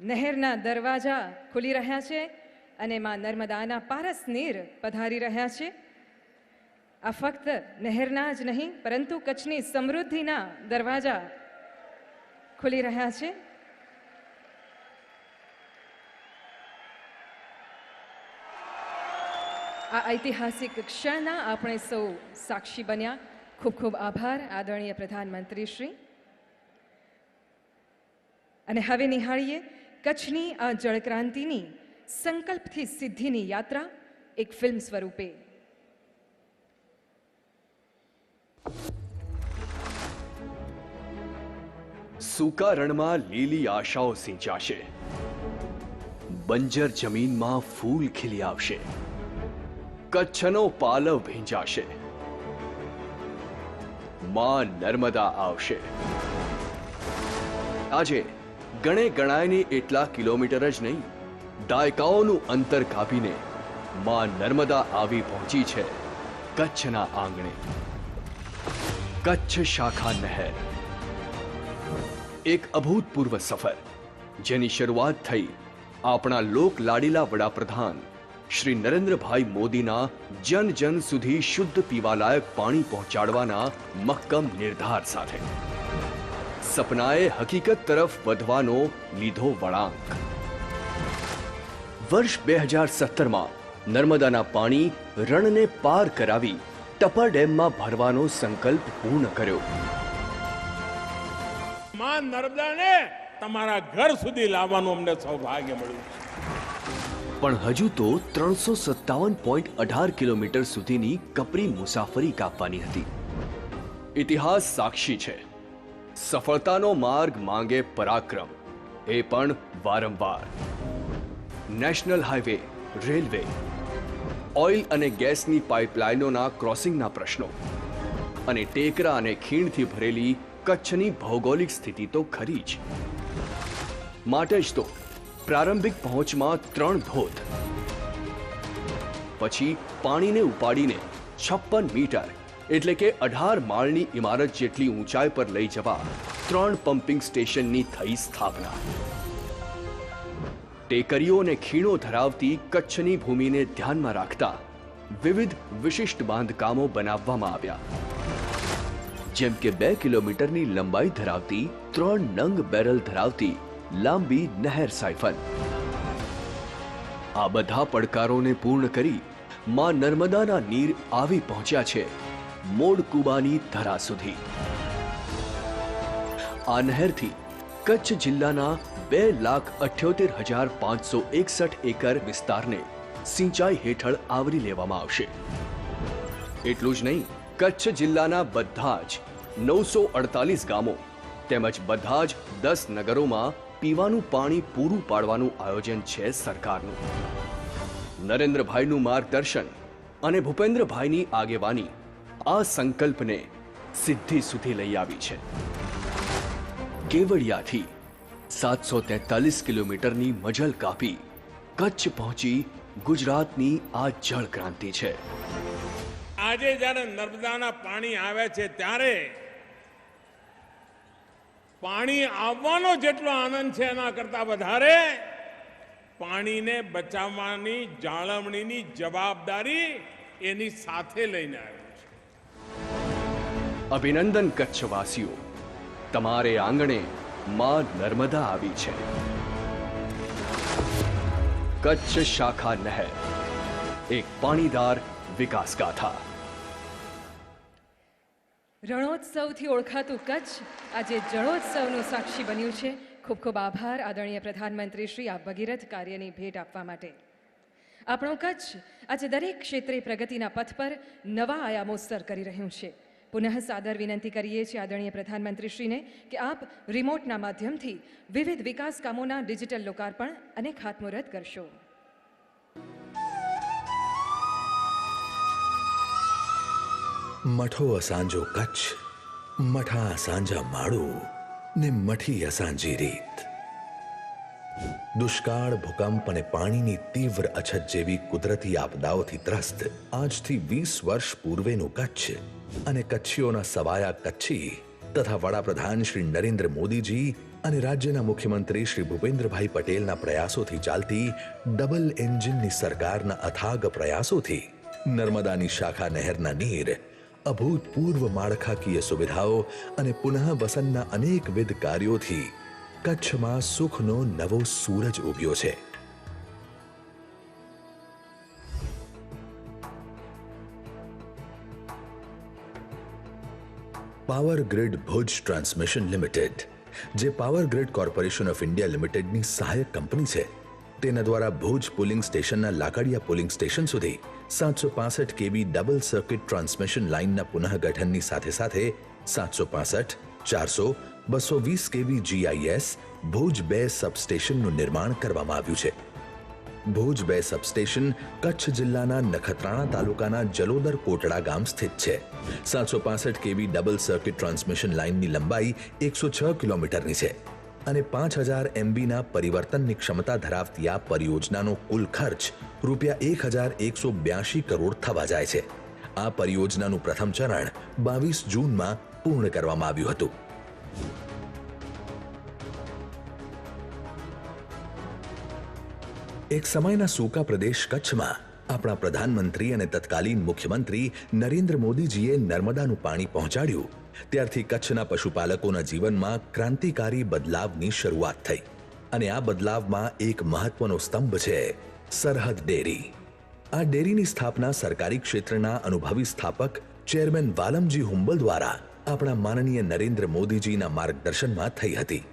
નહેરના દરવાજા ખુલી રહ્યા છે અને માં નર્મદાના પારસ નીર પધારી રહ્યા છે. આ ફક્ત નહેરના જ નહીં પરંતુ કચ્છની સમૃદ્ધિના દરવાજા ખુલી રહ્યા છે. આ ઐતિહાસિક ક્ષણના આપણે સૌ સાક્ષી બન્યા. ખૂબ ખૂબ આભાર આદરણીય પ્રધાનમંત્રી શ્રી. અને હવે નિહાળીએ કચ્છની આ જળક્રાંતિની સંકલ્પથી સિદ્ધિની યાત્રા એક ફિલ્મ સ્વરૂપે. સૂકા રણમાં લીલી આશાઓ સિંચાશે, બંજર જમીનમાં ફૂલ ખીલી આવશે, કચ્છનો પાલવ ભીંજાશે, માં નર્મદા આવશે. આજે ગણે ગણાયને એટલા કિલોમીટર જ નહીં, દાયકાઓનું અંતર કાપીને માં નર્મદા આવી પહોંચી છે કચ્છના આંગણે. કચ્છ શાખા નહેર એક અભૂતપૂર્વ સફર, જેની શરૂઆત થઈ આપણા લોક લાડીલા વડાપ્રધાન શ્રી નરેન્દ્રભાઈ મોદીના જન જન સુધી શુદ્ધ પીવાલાયક પાણી પહોંચાડવાના મક્કમ નિર્ધાર સાથે. સપનાએ હકીકત તરફ વધવાનો લીધો વળાંક. વર્ષ 2017માં નર્મદાના પાણી રણને પાર કરાવી ટપર ડેમમાં ભરવાનો સંકલ્પ પૂર્ણ કર્યો. માં નર્મદાને તમારા ઘર સુધી લાવવાનું અમને સૌભાગ્ય મળ્યું. પણ હજુ તો 357.18 કિલોમીટર સુધીની કપરી મુસાફરી કાપવાની હતી. ઇતિહાસ સાક્ષી છે, સફળતાનો માર્ગ માંગે પરાક્રમ, એ પણ વારંવાર. નેશનલ હાઈવે, રેલવે, ઓઇલ અને ગેસની પાઇપલાઇનોના ક્રોસિંગના પ્રશ્નો અને ટેકરા અને ખીણથી ભરેલી કચ્છની ભૌગોલિક સ્થિતિ તો ખરી જ. માટે જ તો પ્રારંભિક પહોંચમાં 3 ધોધ, પછી પાણીને ઉપાડીને 56 મીટર એટલે કે 18 માળની ઇમારત જેટલી ઊંચાઈ પર લઈ જવા 3 પમ્પિંગ સ્ટેશનની થઈ સ્થાપના. ટેકરીઓ અને ખીણો ધરાવતી કચ્છની ભૂમિને ધ્યાનમાં રાખતા વિવિધ વિશિષ્ટ બાંધકામો બનાવવામાં આવ્યા, જેમ કે 2 કિલોમીટરની લંબાઈ ધરાવતી 3 નંગ બેરલ ધરાવતી લાંબી નહેર સાયફન. આ બધા પડકારોને પૂર્ણ કરી માં નર્મદાના નીર આવી પહોંચ્યા છે મોડકુબાની ધરા સુધી. આ નહેરથી કચ્છ જિલ્લાના 2,78,561 એકર વિસ્તારને સિંચાઈ હેઠળ આવરી લેવામાં આવશે. એટલું જ નહીં, કચ્છ જિલ્લાના બધા જ 948 ગામો તેમજ બધા જ 10 નગરોમાં પીવાનું પાણી પૂરું પાડવાનું આયોજન છે સરકારનું. નરેન્દ્રભાઈનું માર્ગદર્શન અને ભૂપેન્દ્રભાઈની આગેવાની આ સંકલ્પને સિદ્ધિ સુધી લઈ આવી છે. કેવડિયાથી 743 કિલોમીટરની મજલ કાપી કચ્છ પહોંચી ગુજરાતની આ જળ ક્રાંતિ છે. આજે જ્યારે નર્મદાના પાણી આવે છે ત્યારે પાણી આવવાનો જેટલો આનંદ છે એના કરતા વધારે પાણીને બચાવવાની જાળવણીની જવાબદારી એની સાથે લઈને આવ્યો છે. અભિનંદન કચ્છવાસીઓ, તમારે આંગણે માં નર્મદા આવી છે. કચ્છ શાખા નહેર, એક પાણીદાર વિકાસ ગાથા. રણોત્સવથી ઓળખાતું કચ્છ આજે જળોત્સવનું સાક્ષી બન્યું છે. ખૂબ ખૂબ આભાર આદરણીય પ્રધાનમંત્રી શ્રી આ ભગીરથ કાર્યની ભેટ આપવા માટે. આપણો કચ્છ આજે દરેક ક્ષેત્રે પ્રગતિના પથ પર નવા આયામો સર કરી રહ્યું છે. પુનઃ સાદર વિનંતી કરીએ છીએ આદરણીય પ્રધાનમંત્રીશ્રીને કે આપ રિમોટના માધ્યમથી વિવિધ વિકાસ કામોના ડિજિટલ લોકાર્પણ અને ખાતમુહૂર્ત કરશો. મઠો અસાંજો કચ્છ, મઠા અસાંજા માળું ને મઠી અસાંજી રીત. દુષ્કાળ, ભૂકંપ અને પાણીની તીવ્ર અછત જેવી કુદરતી આપદાઓથી ત્રસ્ત આજથી 20 વર્ષ પૂર્વેનું કચ્છ અને કચ્છીઓના સવાયા કચ્છી તથા વડાપ્રધાન શ્રી નરેન્દ્ર મોદીજી અને રાજ્યના મુખ્યમંત્રી શ્રી ભૂપેન્દ્રભાઈ પટેલના પ્રયાસોથી ચાલતી ડબલ એન્જિનની સરકારના અથાગ પ્રયાસોથી નર્મદાની શાખા નહેરના નીર, અભૂતપૂર્વ માળખાકીય સુવિધાઓ અને પુનઃ વસનના અનેકવિધ કાર્યોથી કચ્છમાં સુખનો નવો સૂરજ ઉગ્યો છે. Power grid Bhuj transmission limited, જે power grid corporation of India લિમિટેડની સહાયક કંપની છે, તેના દ્વારા ભુજ પુલિંગ સ્ટેશનના લાકડિયા પુલિંગ સ્ટેશન સુધી 765 કેવી ડબલ સર્કિટ ટ્રાન્સમિશન લાઇનના પુનઃગઠનની સાથે સાથે 765, 400, 220 કેવી GIS ભુજ 2 સબસ્ટેશનનું નિર્માણ કરવામાં આવ્યું છે. ભુજ 2 સબસ્ટેશન કચ્છ જિલ્લાના નખત્રાણા તાલુકાના જલોદર કોટડા ગામ સ્થિત છે. 765 કેવી ડબલ સર્કિટ ટ્રાન્સમિશન લાઇનની લંબાઈ 106 કિલોમીટરની છે અને 5000 MBના પરિવર્તનની ક્ષમતા ધરાવતી આ પરિયોજનાનો કુલ ખર્ચ ₹1,182 કરોડ થવા જાય છે. આ પરિયોજનાનું પ્રથમ ચરણ 22 જૂનમાં પૂર્ણ કરવામાં આવ્યું હતું. એક સમયના સૂકા પ્રદેશ કચ્છમાં આપણા પ્રધાનમંત્રી અને તત્કાલીન મુખ્યમંત્રી નરેન્દ્ર મોદીજીએ નર્મદાનું પાણી પહોંચાડ્યું ત્યારથી કચ્છના પશુપાલકોના જીવનમાં ક્રાંતિકારી બદલાવની શરૂઆત થઈ. અને આ બદલાવમાં એક મહત્વનો સ્તંભ છે સરહદ ડેરી. આ ડેરીની સ્થાપના સરકારી ક્ષેત્રના અનુભવી સ્થાપક ચેરમેન વાલમજી હુંબલ દ્વારા આપણા માનનીય નરેન્દ્ર મોદીજીના માર્ગદર્શનમાં થઈ હતી.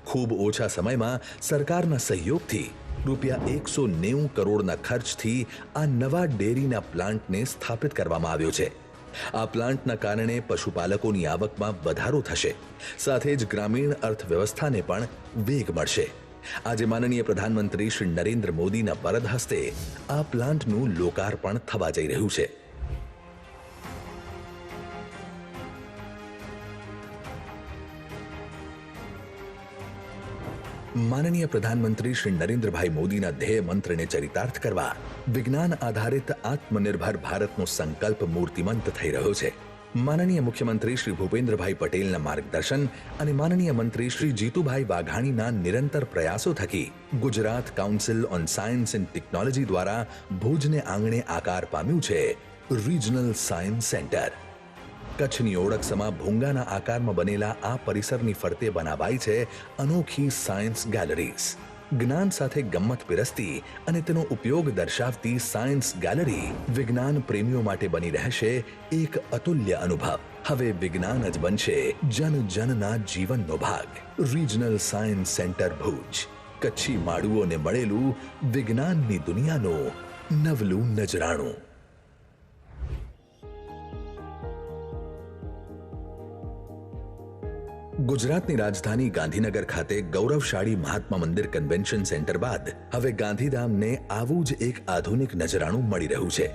ખૂબ ઓછા સમયમાં સરકારના સહયોગથી ₹190 કરોડના ખર્ચથી આ નવા ડેરીના પ્લાન્ટને સ્થાપિત કરવામાં આવ્યો છે. આ પ્લાન્ટના કારણે પશુપાલકોની આવકમાં વધારો થશે, સાથે જ ગ્રામીણ અર્થવ્યવસ્થાને પણ વેગ મળશે. આજે માનનીય પ્રધાનમંત્રી શ્રી નરેન્દ્ર મોદીના વરદ હસ્તે આ પ્લાન્ટનું લોકાર્પણ થવા જઈ રહ્યું છે. માનનીય પ્રધાનમંત્રી શ્રી નરેન્દ્રભાઈ મોદીના ધ્યેય મંત્રને ચરિતાર્થ કરવા વિજ્ઞાન આધારિત આત્મનિર્ભર ભારતનો સંકલ્પ મૂર્તિમંત થઈ રહ્યો છે. માનનીય મુખ્યમંત્રી શ્રી ભૂપેન્દ્રભાઈ પટેલના માર્ગદર્શન અને માનનીય મંત્રી શ્રી જીતુભાઈ વાઘાણીના નિરંતર પ્રયાસો થકી Gujarat council on science and technology દ્વારા ભુજને આંગણે આકાર પામ્યું છે રિજનલ સાયન્સ સેન્ટર. કચ્છની ઓળખસમા ભૂંગાના આકારમાં બનેલા આ પરિસરની ફરતે બનાવાઈ છે અનોખી સાયન્સ ગેલેરીઝ. જ્ઞાન સાથે ગમ્મત પીરસતી અને તેનો ઉપયોગ દર્શાવતી સાયન્સ ગેલેરી વિજ્ઞાન પ્રેમીઓ માટે બની રહેશે એક અતુલ્ય અનુભવ. હવે વિજ્ઞાન જ બનશે જન જનના જીવનનો ભાગ. Regional science centre Bhuj, Kutchi માળુઓને મળેલું વિજ્ઞાનની દુનિયાનું નવલું નજરાણું. ગુજરાતની રાજધાની ગાંધીનગર ખાતે ગૌરવશાળી મહાત્મા મંદિર કન્વેન્શન સેન્ટર બાદ હવે ગાંધીધામને આવું જ એક આધુનિક નજરાણું મળી રહ્યું છે.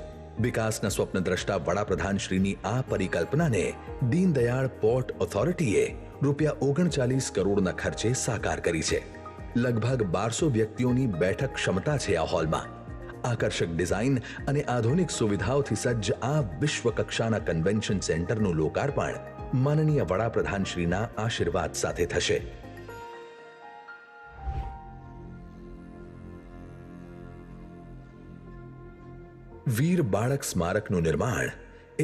વિકાસના સ્વપ્નદ્રષ્ટા વડાપ્રધાન શ્રીની આ પરિકલ્પનાને દીનદયાળ પોર્ટ ઓથોરિટીએ ₹39 કરોડના ખર્ચે સાકાર કરી છે. લગભગ 1200 વ્યક્તિઓની બેઠક ક્ષમતા છે આ હોલમાં. આકર્ષક ડિઝાઇન અને આધુનિક સુવિધાઓથી સજ્જ આ વિશ્વકક્ષાના કન્વેન્શન સેન્ટરનું લોકાર્પણ માનનીય વડાપ્રધાન શ્રીના આશીર્વાદ સાથે થશે. વીર બાળક સ્મારકનું નિર્માણ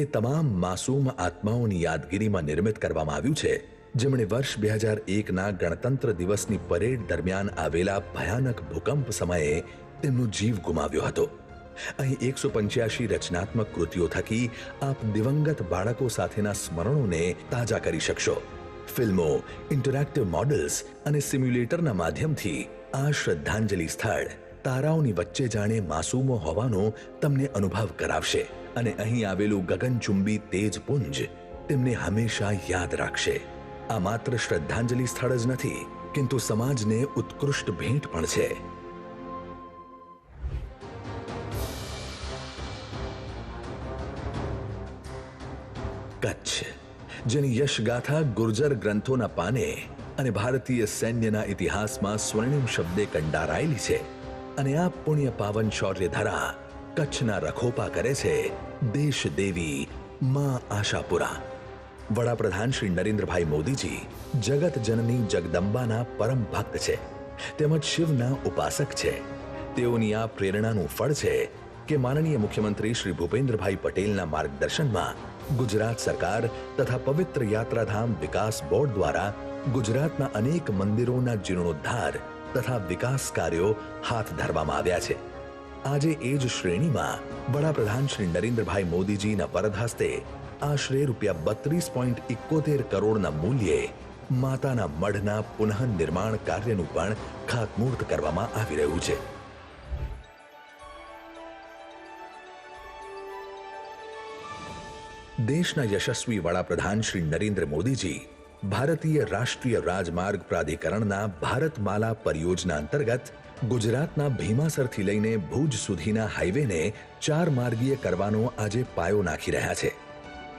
એ તમામ માસૂમ આત્માઓની યાદગીરીમાં નિર્મિત કરવામાં આવ્યું છે જેમણે વર્ષ 2001ના ગણતંત્ર દિવસની પરેડ દરમિયાન આવેલા ભયાનક ભૂકંપ સમયે તેમનો જીવ ગુમાવ્યો હતો. અહીં 185 રચનાત્મક કૃતિઓ થકી આપ દિવંગત બાળકો સાથેના સ્મરણોને તાજા કરી શકશો. ફિલ્મો, ઇન્ટરેક્ટિવ મોડલ્સ અને સિમ્યુલેટરના માધ્યમથી આ શ્રદ્ધાંજલિ સ્થળ તારાઓની વચ્ચે જાણે માસૂમો હોવાનો તમને અનુભવ કરાવશે અને અહીં આવેલું ગગનચુંબી તેજપુંજ તેમને હંમેશા યાદ રાખશે. આ માત્ર શ્રદ્ધાંજલિ સ્થળ જ નથી, કિંતુ સમાજને ઉત્કૃષ્ટ ભેટ પણ છે. કચ્છ, જેની યશગાથા ગુર્જર ગ્રંથોના પાને અને ભારતીય સૈન્યના ઇતિહાસમાં સ્વર્ણિમ શબ્દે કંડારાયેલી છે, અને આ પુણ્ય પાવન શૌર્ય ધરા કચ્છના રખોપા કરે છે દેશ દેવી માં આશાપુરા. વડાપ્રધાન શ્રી નરેન્દ્રભાઈ મોદીજી જગત જનની જગદંબાના પરમ ભક્ત છે તેમજ શિવના ઉપાસક છે. તેઓની આ પ્રેરણાનું ફળ છે કે માનનીય મુખ્યમંત્રી શ્રી ભૂપેન્દ્રભાઈ પટેલના માર્ગદર્શનમાં ગુજરાત સરકાર તથા પવિત્ર યાત્રાધામ વિકાસ બોર્ડ દ્વારા ગુજરાતના અનેક મંદિરોના જીર્ણોદ્ધાર તથા વિકાસ કાર્યો હાથ ધરવામાં આવ્યા છે. આજે એ જ શ્રેણીમાં વડાપ્રધાન શ્રી નરેન્દ્રભાઈ મોદીજીના વરદ હસ્તે આશરે ₹32.71 કરોડના મૂલ્યે માતાના મઢના પુનઃ નિર્માણ કાર્યનું પણ ખાતમુહૂર્ત કરવામાં આવી રહ્યું છે. દેશના યશસ્વી વડાપ્રધાન શ્રી નરેન્દ્ર મોદીજી ભારતીય રાષ્ટ્રીય રાજમાર્ગ પ્રાધિકરણના ભારતમાલા પરિયોજના અંતર્ગત ગુજરાતના ભીમાસરથી લઈને ભુજ સુધીના હાઈવેને 4 માર્ગીય કરવાનો આજે પાયો નાખી રહ્યા છે.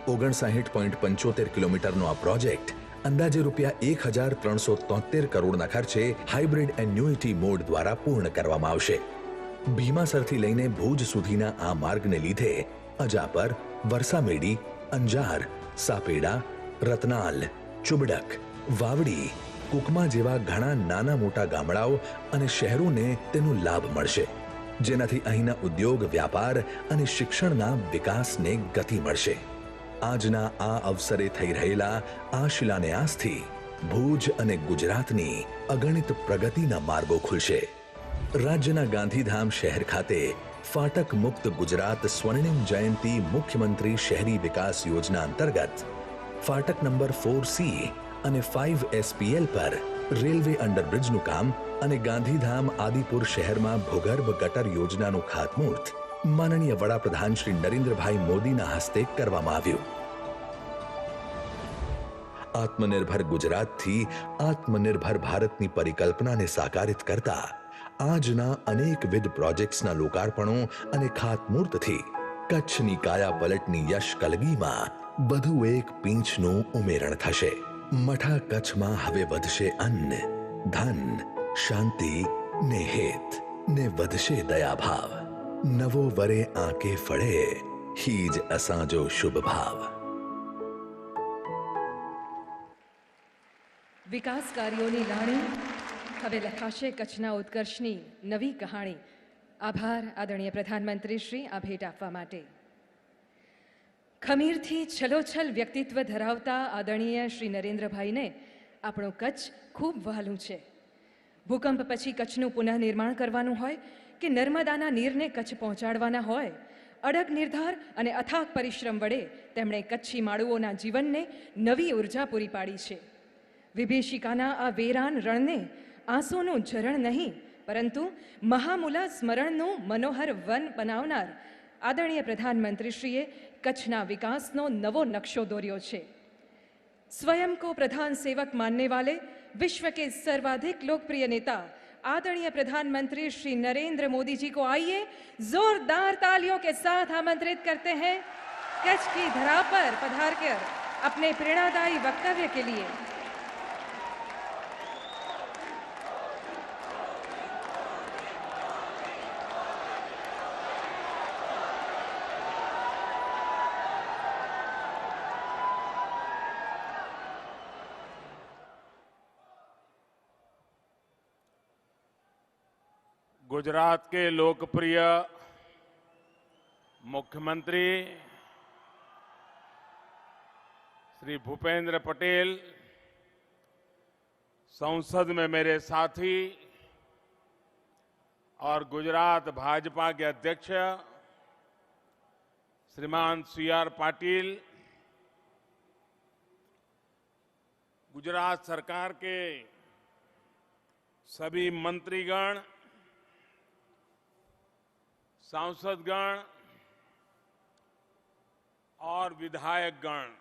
59.75 કિલોમીટરનો આ પ્રોજેક્ટ અંદાજે ₹1373 કરોડના ખર્ચે હાઇબ્રિડ એન્યુઇટી મોડ દ્વારા પૂર્ણ કરવામાં આવશે. ભીમાસરથી લઈને ભુજ સુધીના આ માર્ગને લીધે અજાપર, વરસામેડી, અંજાર, સાપેડા, રતનાલ, ચુબડક, વાવડી, કુકમા જેવા ઘણા નાના મોટા ગામડાઓ અને શહેરોને તેનો લાભ મળશે, જેનાથી અહીંના ઉદ્યોગ, વ્યાપાર અને શિક્ષણના વિકાસને ગતિ મળશે. આજના આ અવસરે થઈ રહેલા આ શિલાન્યાસથી ભુજ અને ગુજરાતની અગણિત પ્રગતિના માર્ગો ખુલશે. રાજ્યના ગાંધીધામ શહેર ખાતે ફાટક મુક્ત ગુજરાત સ્વર્ણિમ જયંતી મુખ્યમંત્રી શહેરી વિકાસ યોજના અંતર્ગત ફાટક નંબર 4C અને 5SPL પર રેલવે અંડરબ્રિજનું કામ અને ગાંધીધામ આદિપુર શહેરમાં ભૂગર્ભ ગટર યોજનાનું ખાતમુહૂર્ત માનનીય વડાપ્રધાન શ્રી નરેન્દ્રભાઈ મોદીના હસ્તે કરવામાં આવ્યું. આત્મનિર્ભર ગુજરાતથી આત્મનિર્ભર ભારતની પરિકલ્પનાને સાકારિત કરતા આજના અનેકવિધ પ્રોજેક્ટ્સના લોકાર્પણો અને ખાતમુહૂર્તથી કચ્છની કાયા પલટની યશ કલગીમાં વધુ એક પીંછનું ઉમેરણ થશે. મઠા કચ્છમાં હવે વધશે અન્ન, ધન, શાંતિ ને હેત ને વધશે દયાભાવ. નવો વરે આંકે ફળે હીજ અસાંજો શુભ ભાવ. વિકાસ કાર્યોની લાણી હવે લખાશે કચ્છના ઉત્કર્ષની નવી કહાણી. આભાર આદરણીય પ્રધાનમંત્રી શ્રી આ ભેટ આપવા માટે. ખમીરથી છલોછલ વ્યક્તિત્વ ધરાવતા આદરણીય શ્રી નરેન્દ્રભાઈને આપણું કચ્છ ખૂબ વહાલું છે. ભૂકંપ પછી કચ્છનું પુનઃનિર્માણ કરવાનું હોય કે નર્મદાના નીરને કચ્છ પહોંચાડવાના હોય, અડગ નિર્ધાર અને અથાગ પરિશ્રમ વડે તેમણે કચ્છી માળુઓના જીવનને નવી ઉર્જા પૂરી પાડી છે. વિભીષિકાના આ વેરાન રણને આંસુનું ઝરણ નહીં પરંતુ મહામૂલા સ્મરણનું મનોહર વન બનાવનાર આદરણીય પ્રધાનમંત્રીશ્રીએ કચ્છના વિકાસનો નવો નકશો દોર્યો છે. स्वयं को प्रधान सेवक मानने वाले विश्व के सर्वाधिक लोकप्रिय नेता आदरणीय प्रधानमंत्री श्री नरेंद्र मोदी जी को आइए जोरदार तालियों के साथ आमंत्रित करते हैं कच्छ की धरा पर पधार कर अपने प्रेरणादायी वक्तव्य के लिए. गुजरात के लोकप्रिय मुख्यमंत्री श्री भूपेंद्र पटेल, संसद में मेरे साथी और गुजरात भाजपा के अध्यक्ष श्रीमान CR पाटिल, गुजरात सरकार के सभी मंत्रीगण, सांसदगण और विधायकगण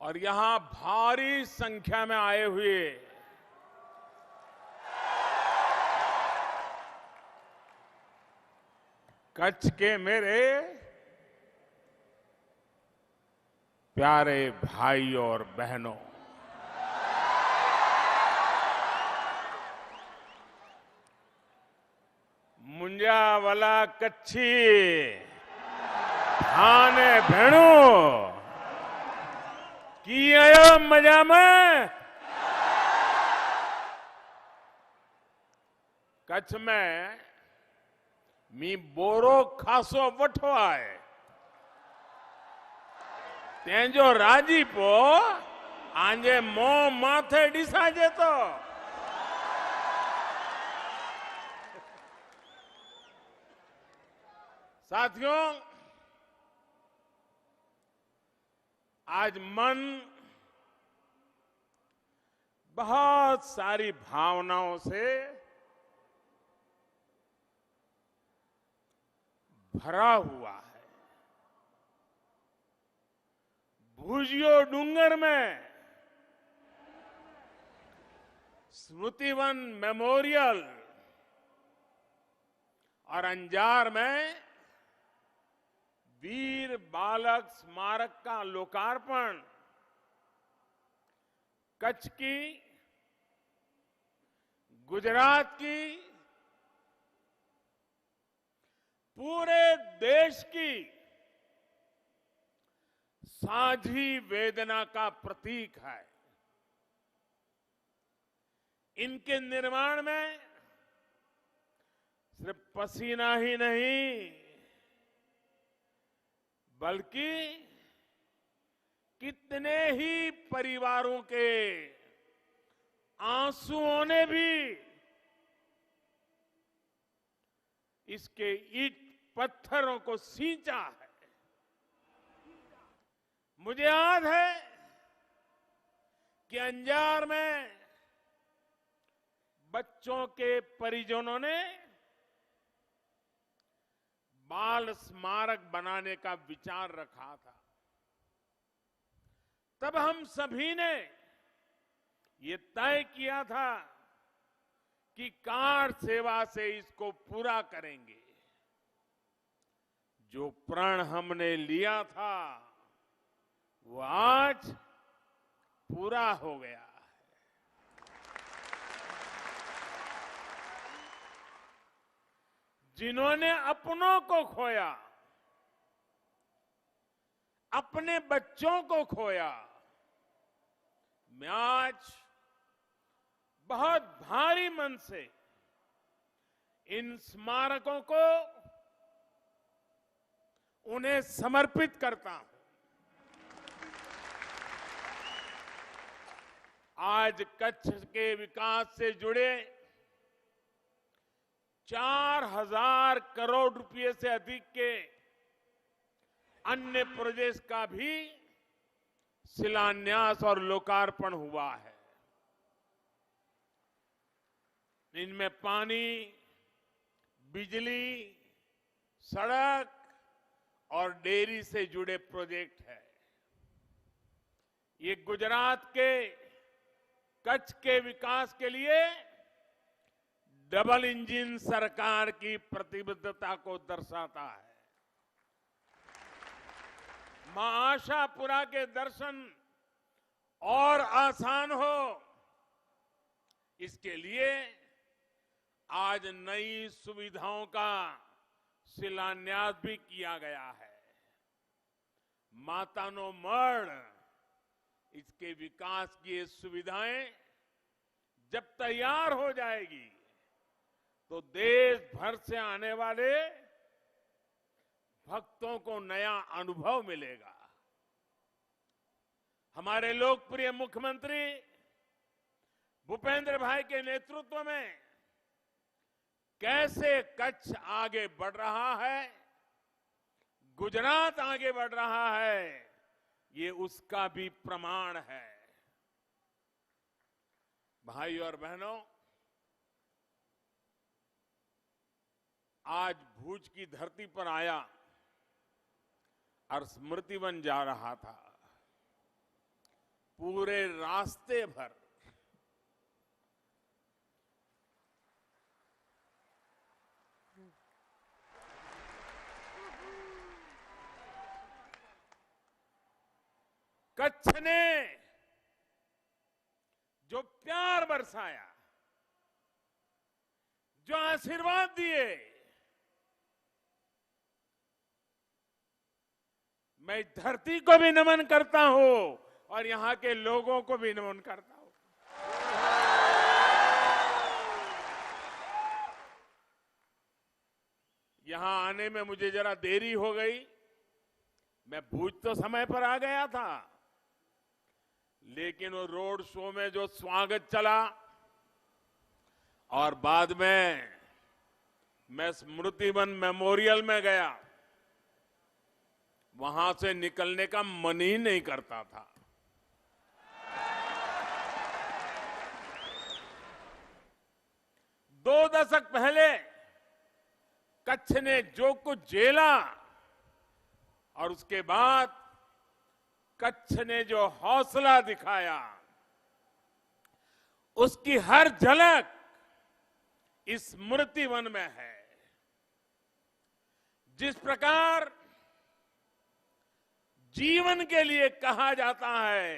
और यहां भारी संख्या में आए हुए कच्छ के मेरे प्यारे भाई और बहनों, मुंजावाला कच्छी थाने भेणु की आयो मजा में। कच्छ में मी बोरो खासो वठो आहे, तेंजो राजीपो आंजे मों माथे डिसाजे तो। साथियों, आज मन बहुत सारी भावनाओं से भरा हुआ है। भुजियो डूंगर में स्मृतिवन मेमोरियल और अंजार में वीर बालक स्मारक का लोकार्पण कच्छ की, गुजरात की, पूरे देश की साझी वेदना का प्रतीक है। इनके निर्माण में सिर्फ पसीना ही नहीं बल्कि कितने ही परिवारों के आंसुओं ने भी इसके ईंट पत्थरों को सींचा है। मुझे याद है कि अंजार में बच्चों के परिजनों ने बाल स्मारक बनाने का विचार रखा था। तब हम सभी ने ये तय किया था कि कार सेवा से इसको पूरा करेंगे। जो प्रण हमने लिया था वो आज पूरा हो गया। जिन्होंने अपनों को खोया, अपने बच्चों को खोया, मैं आज बहुत भारी मन से इन स्मारकों को उन्हें समर्पित करता हूं। आज कच्छ के विकास से जुड़े 4,000 करोड़ रुपए से अधिक के अन्य प्रोजेक्ट्स का भी शिलान्यास और लोकार्पण हुआ है। इनमें पानी, बिजली, सड़क और डेयरी से जुड़े प्रोजेक्ट है। ये गुजरात के कच्छ के विकास के लिए डबल इंजन सरकार की प्रतिबद्धता को दर्शाता है। मां आशापुरा के दर्शन और आसान हो, इसके लिए आज नई सुविधाओं का शिलान्यास भी किया गया है। मातानो मढ़, इसके विकास की ये सुविधाएं जब तैयार हो जाएगी तो देश भर से आने वाले भक्तों को नया अनुभव मिलेगा। हमारे लोकप्रिय मुख्यमंत्री भूपेंद्र भाई के नेतृत्व में कैसे कच्छ आगे बढ़ रहा है, गुजरात आगे बढ़ रहा है, ये उसका भी प्रमाण है। भाई और बहनों, आज भूज की धरती पर आया और स्मृति वन जा रहा था। पूरे रास्ते भर कच्छ ने जो प्यार बरसाया, जो आशीर्वाद दिए, मैं धरती को भी नमन करता हूं और यहां के लोगों को भी नमन करता हूं। यहां आने में मुझे जरा देरी हो गई। मैं भूज तो समय पर आ गया था, लेकिन वो रोड शो में जो स्वागत चला और बाद में मैं स्मृति वन मेमोरियल में गया, वहां से निकलने का मन ही नहीं करता था। 2 दशक पहले कच्छ ने जो कुछ झेला और उसके बाद कच्छ ने जो हौसला दिखाया, उसकी हर झलक इस स्मृति वन में है। जिस प्रकार जीवन के लिए कहा जाता है,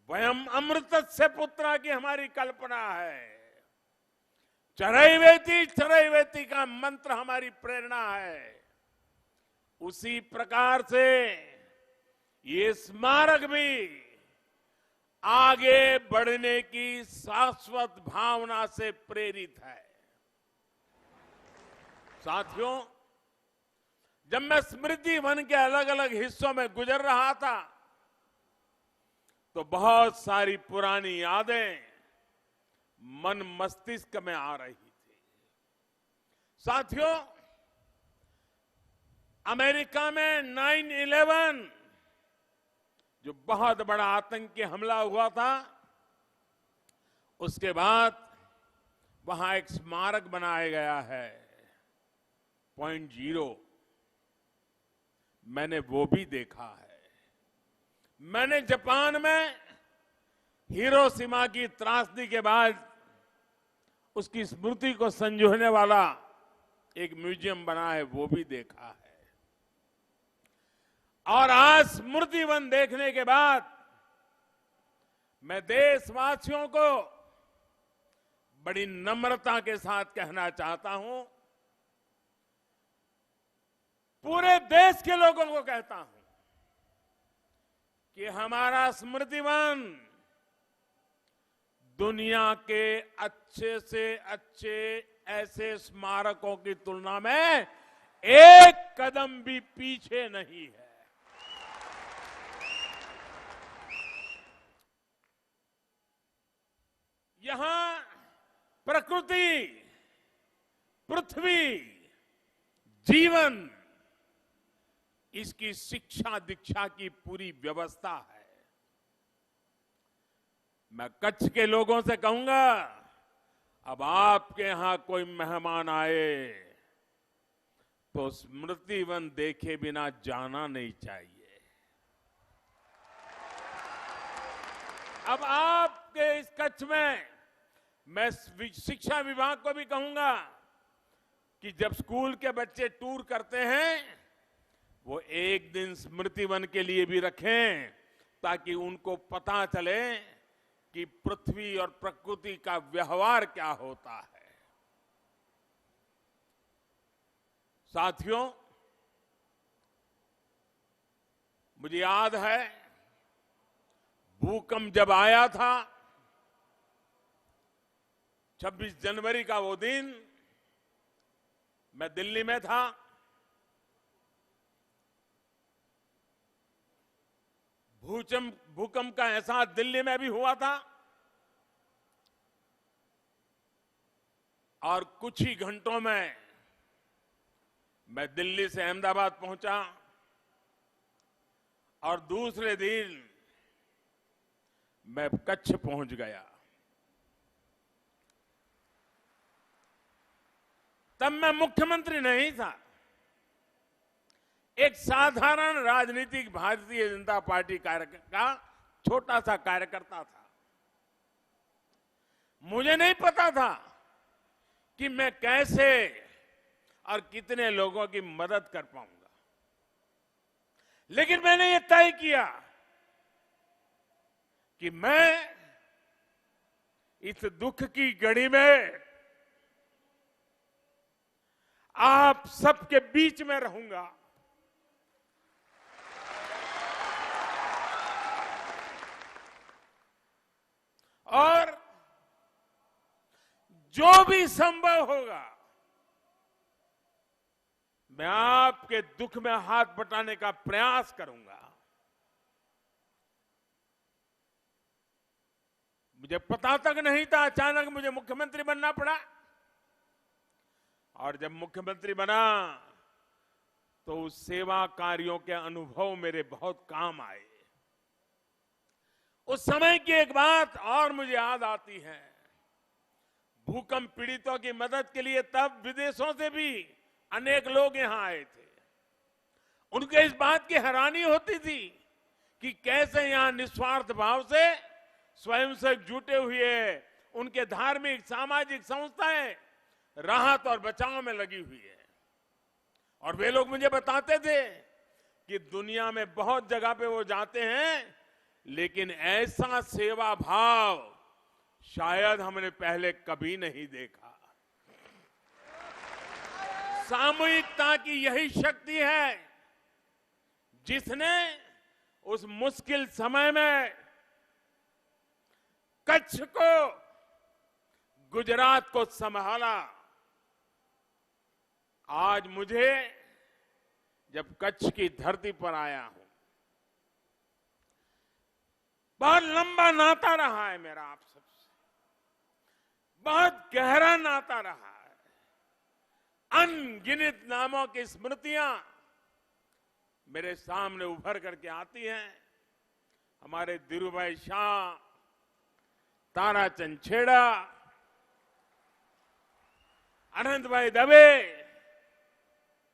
वयम अमृतस्य पुत्रा की हमारी कल्पना है, चरैवेति का मंत्र हमारी प्रेरणा है। उसी प्रकार से ये स्मारक भी आगे बढ़ने की शाश्वत भावना से प्रेरित है। साथियों, जब मैं स्मृति वन के अलग अलग हिस्सों में गुजर रहा था तो बहुत सारी पुरानी यादें मन मस्तिष्क में आ रही थी। साथियों, अमेरिका में 9/11 जो बहुत बड़ा आतंकी हमला हुआ था, उसके बाद वहां एक स्मारक बनाया गया है, पॉइंट 0। मैंने वो भी देखा है। मैंने जापान में हिरोशिमा की त्रासदी के बाद उसकी स्मृति को संजोने वाला एक म्यूजियम बना है, वो भी देखा है। और आज स्मृति वन देखने के बाद मैं देशवासियों को बड़ी नम्रता के साथ कहना चाहता हूं, पूरे देश के लोगों को कहता हूं कि हमारा स्मृति वन दुनिया के अच्छे से अच्छे ऐसे स्मारकों की तुलना में एक कदम भी पीछे नहीं है। यहां प्रकृति, पृथ्वी, जीवन, इसकी शिक्षा दीक्षा की पूरी व्यवस्था है। मैं कच्छ के लोगों से कहूंगा, अब आपके यहां कोई मेहमान आए तो स्मृति वन देखे बिना जाना नहीं चाहिए। अब आपके इस कच्छ में मैं शिक्षा विभाग को भी कहूंगा कि जब स्कूल के बच्चे टूर करते हैं वो एक दिन स्मृति वन के लिए भी रखें, ताकि उनको पता चले कि पृथ्वी और प्रकृति का व्यवहार क्या होता है। साथियों, मुझे याद है भूकंप जब आया था 26 जनवरी का वो दिन, मैं दिल्ली में था। भूकंप का एहसास दिल्ली में भी हुआ था और कुछ ही घंटों में मैं दिल्ली से अहमदाबाद पहुंचा और दूसरे दिन मैं कच्छ पहुंच गया। तब मैं मुख्यमंत्री नहीं था, एक साधारण राजनीतिक भारतीय जनता पार्टी का छोटा सा कार्यकर्ता था। मुझे नहीं पता था कि मैं कैसे और कितने लोगों की मदद कर पाऊंगा, लेकिन मैंने ये तय किया कि मैं इस दुख की घड़ी में आप सबके बीच में रहूंगा। और जो भी संभव होगा मैं आपके दुख में हाथ बटाने का प्रयास करूंगा। मुझे पता तक नहीं था, अचानक मुझे मुख्यमंत्री बनना पड़ा। और जब मुख्यमंत्री बना तो उस सेवा कार्यों के अनुभव मेरे बहुत काम आए। उस समय की एक बात और मुझे याद आती है, भूकंप पीड़ितों की मदद के लिए तब विदेशों से भी अनेक लोग यहां आए थे। उनके इस बात की हैरानी होती थी कि कैसे यहां निस्वार्थ भाव से स्वयं से जुटे हुए उनके धार्मिक सामाजिक संस्थाएं राहत और बचाव में लगी हुई है। और वे लोग मुझे बताते थे कि दुनिया में बहुत जगह पे वो जाते हैं, लेकिन ऐसा सेवा भाव शायद हमने पहले कभी नहीं देखा। सामूहिकता की यही शक्ति है जिसने उस मुश्किल समय में कच्छ को, गुजरात को संभाला। आज मुझे जब कच्छ की धरती पर आया हूं, बहुत लंबा नाता रहा है मेरा आप सबसे, बहुत गहरा नाता रहा है। अनगिनत नामों की स्मृतियां मेरे सामने उभर करके आती हैं। हमारे धीरूभाई शाह, ताराचंद छेड़ा, अनंत भाई दवे,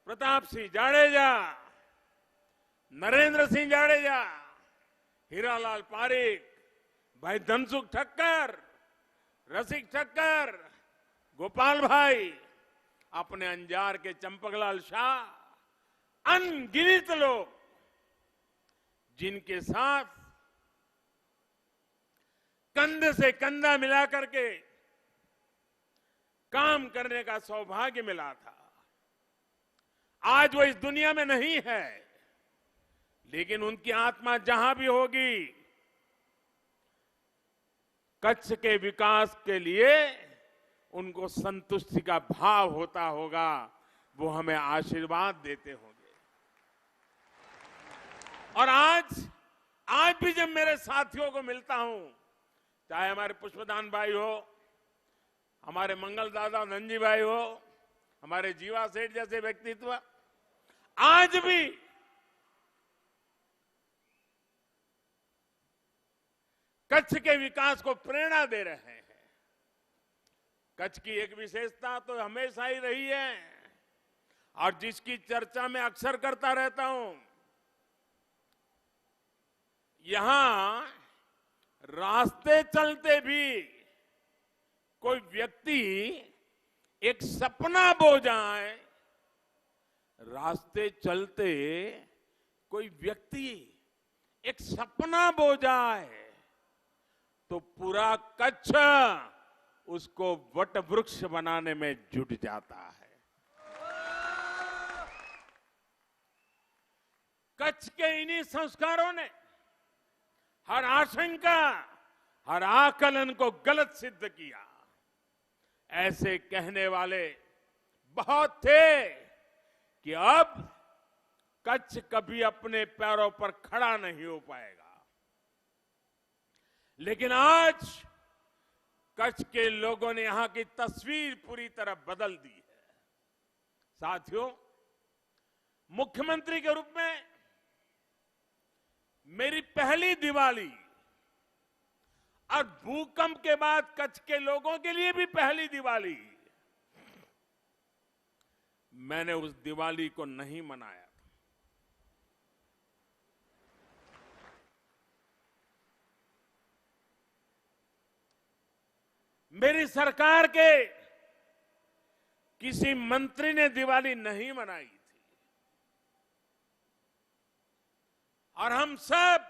प्रताप सिंह जाडेजा, नरेंद्र सिंह जाडेजा, हीरालाल पारिक, भाई धनसुख ठक्कर, रसिक ठक्कर, गोपाल भाई, अपने अंजार के चंपकलाल शाह, अनगिनत लोग जिनके साथ कंधे से कंधा मिला करके काम करने का सौभाग्य मिला था। आज वो इस दुनिया में नहीं है, लेकिन उनकी आत्मा जहां भी होगी, कच्छ के विकास के लिए उनको संतुष्टि का भाव होता होगा, वो हमें आशीर्वाद देते होंगे। और आज भी जब मेरे साथियों को मिलता हूं, चाहे हमारे पुष्पदान भाई हो, हमारे मंगल दादा नंजी भाई हो, हमारे जीवा सेठ जैसे व्यक्तित्व आज भी कच्छ के विकास को प्रेरणा दे रहे हैं। कच्छ की एक विशेषता तो हमेशा ही रही है और जिसकी चर्चा मैं अक्सर करता रहता हूं, यहां रास्ते चलते भी कोई व्यक्ति एक सपना बो जाए, रास्ते चलते कोई व्यक्ति एक सपना बो जाए तो पूरा कच्छ उसको वट वृक्ष बनाने में जुट जाता है। कच्छ के इन्हीं संस्कारों ने हर आशंका, हर आकलन को गलत सिद्ध किया। ऐसे कहने वाले बहुत थे कि अब कच्छ कभी अपने पैरों पर खड़ा नहीं हो पाएगा, लेकिन आज कच्छ के लोगों ने यहां की तस्वीर पूरी तरह बदल दी है। साथियों, मुख्यमंत्री के रूप में मेरी पहली दिवाली और भूकंप के बाद कच्छ के लोगों के लिए भी पहली दिवाली, मैंने उस दिवाली को नहीं मनाया। मेरी सरकार के किसी मंत्री ने दिवाली नहीं मनाई थी और हम सब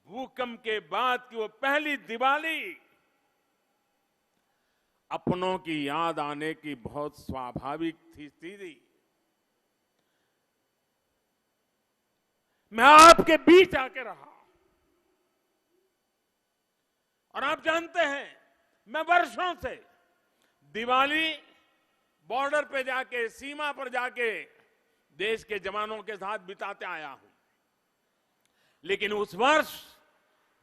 भूकंप के बाद की वो पहली दिवाली अपनों की याद आने की बहुत स्वाभाविक थी। मैं आपके बीच आके रहा और आप जानते हैं, मैं वर्षों से दिवाली बॉर्डर पे जाके, सीमा पर जाके देश के जवानों के साथ बिताते आया हूं, लेकिन उस वर्ष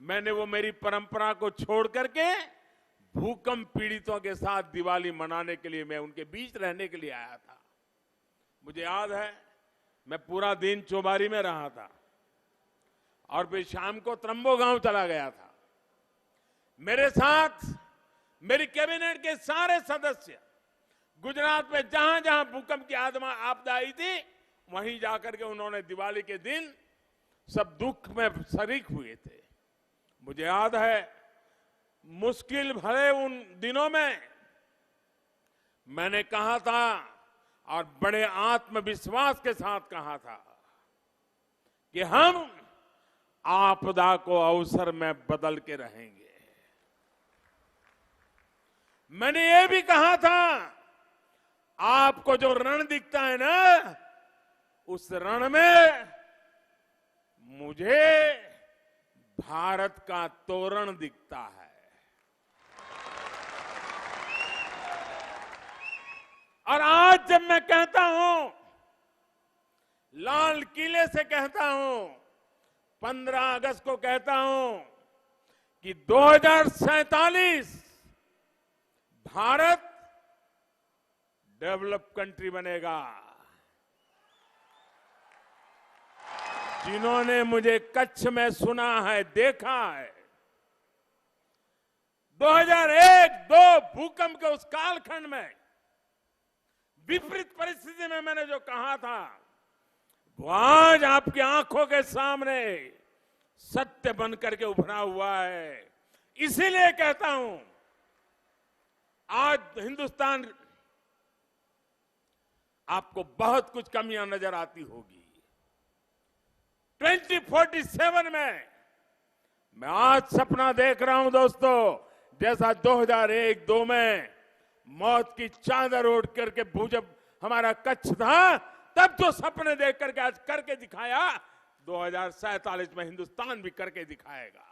मैंने वो मेरी परंपरा को छोड़ करके भूकंप पीड़ितों के साथ दिवाली मनाने के लिए, मैं उनके बीच रहने के लिए आया था। मुझे याद है, मैं पूरा दिन चौबारी में रहा था और फिर शाम को त्रंबो गांव चला गया था। मेरे साथ मेरी कैबिनेट के सारे सदस्य गुजरात में जहां जहां भूकंप की आपदा आई थी, वहीं जाकर के उन्होंने दिवाली के दिन सब दुख में शरीक हुए थे। मुझे याद है, मुश्किल भरे उन दिनों में मैंने कहा था और बड़े आत्मविश्वास के साथ कहा था कि हम आपदा को अवसर में बदल के रहेंगे। मैंने ये भी कहा था, आपको जो रण दिखता है ना, उस रण में मुझे भारत का तोरण दिखता है। और आज जब मैं कहता हूं, लाल किले से कहता हूं, 15 अगस्त को कहता हूं कि 2047 भारत डेवलप कंट्री बनेगा। जिन्होंने मुझे कच्छ में सुना है, देखा है, 2001-2 भूकंप के उस कालखंड में विपरीत परिस्थिति में मैंने जो कहा था, वो आज आपकी आंखों के सामने सत्य बनकर के उभरा हुआ है। इसीलिए कहता हूं, आज हिंदुस्तान, आपको बहुत कुछ कमियां नजर आती होगी। 2047 में मैं आज सपना देख रहा हूं दोस्तों, जैसा 2001-2 में मौत की चादर ओढ़ करके जब हमारा कच्छ था, तब जो सपने देख करके आज करके दिखाया, 2047 में हिंदुस्तान भी करके दिखाएगा।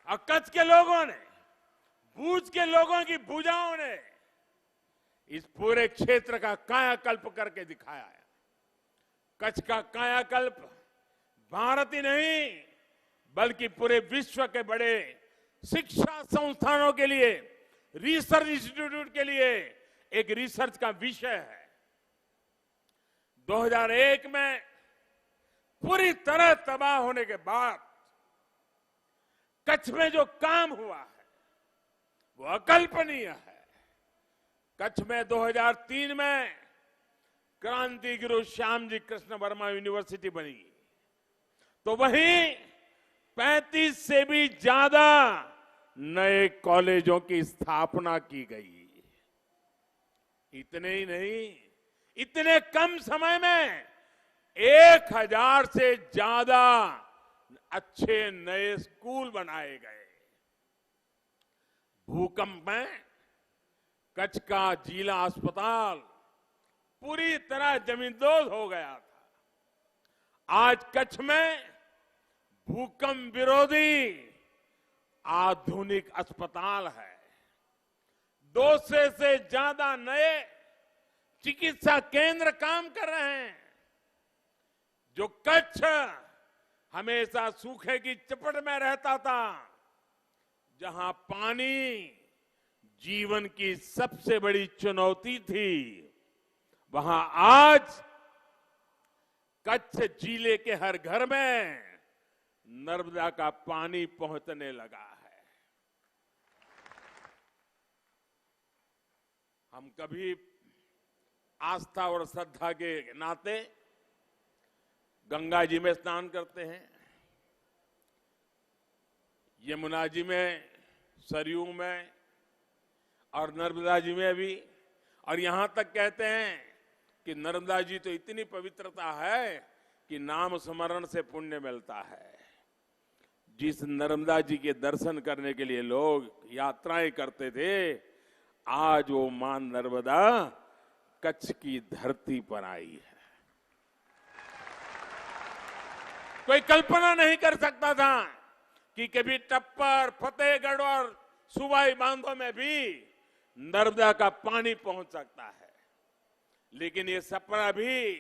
और कच्छ के लोगों ने, भूज के लोगों की भुजाओं ने इस पूरे क्षेत्र का कायाकल्प करके दिखाया है। कच्छ का कायाकल्प भारत ही नहीं बल्कि पूरे विश्व के बड़े शिक्षा संस्थानों के लिए, रिसर्च इंस्टीट्यूट के लिए एक रिसर्च का विषय है। 2001 में पूरी तरह तबाह होने के बाद कच्छ में जो काम हुआ है वो अकल्पनीय है। कच्छ में 2003 में क्रांति गुरु श्यामजी कृष्ण वर्मा यूनिवर्सिटी बनी, तो वहीं 35 से भी ज्यादा नए कॉलेजों की स्थापना की गई। इतने ही नहीं, इतने कम समय में 1000 से ज्यादा अच्छे नए स्कूल बनाए गए। भूकंप में कच्छ का जिला अस्पताल पूरी तरह जमींदोज हो गया था। आज कच्छ में भूकंप विरोधी आधुनिक अस्पताल है। 200 से ज्यादा नए चिकित्सा केंद्र काम कर रहे हैं। जो कच्छ हमेशा सूखे की चपेट में रहता था, जहां पानी जीवन की सबसे बड़ी चुनौती थी, वहां आज कच्छ जिले के हर घर में नर्मदा का पानी पहुंचने लगा है। हम कभी आस्था और श्रद्धा के नाते गंगा जी में स्नान करते हैं, यमुना जी में, सरयू में और नर्मदा जी में भी। और यहां तक कहते हैं कि नर्मदा जी तो इतनी पवित्रता है कि नाम स्मरण से पुण्य मिलता है। जिस नर्मदा जी के दर्शन करने के लिए लोग यात्राएं करते थे, आज वो मां नर्मदा कच्छ की धरती पर आई है। कोई कल्पना नहीं कर सकता था कि कभी टप्पर, फतेहगढ़ और सूबाई बांधों में भी नर्मदा का पानी पहुंच सकता है। लेकिन ये सपना भी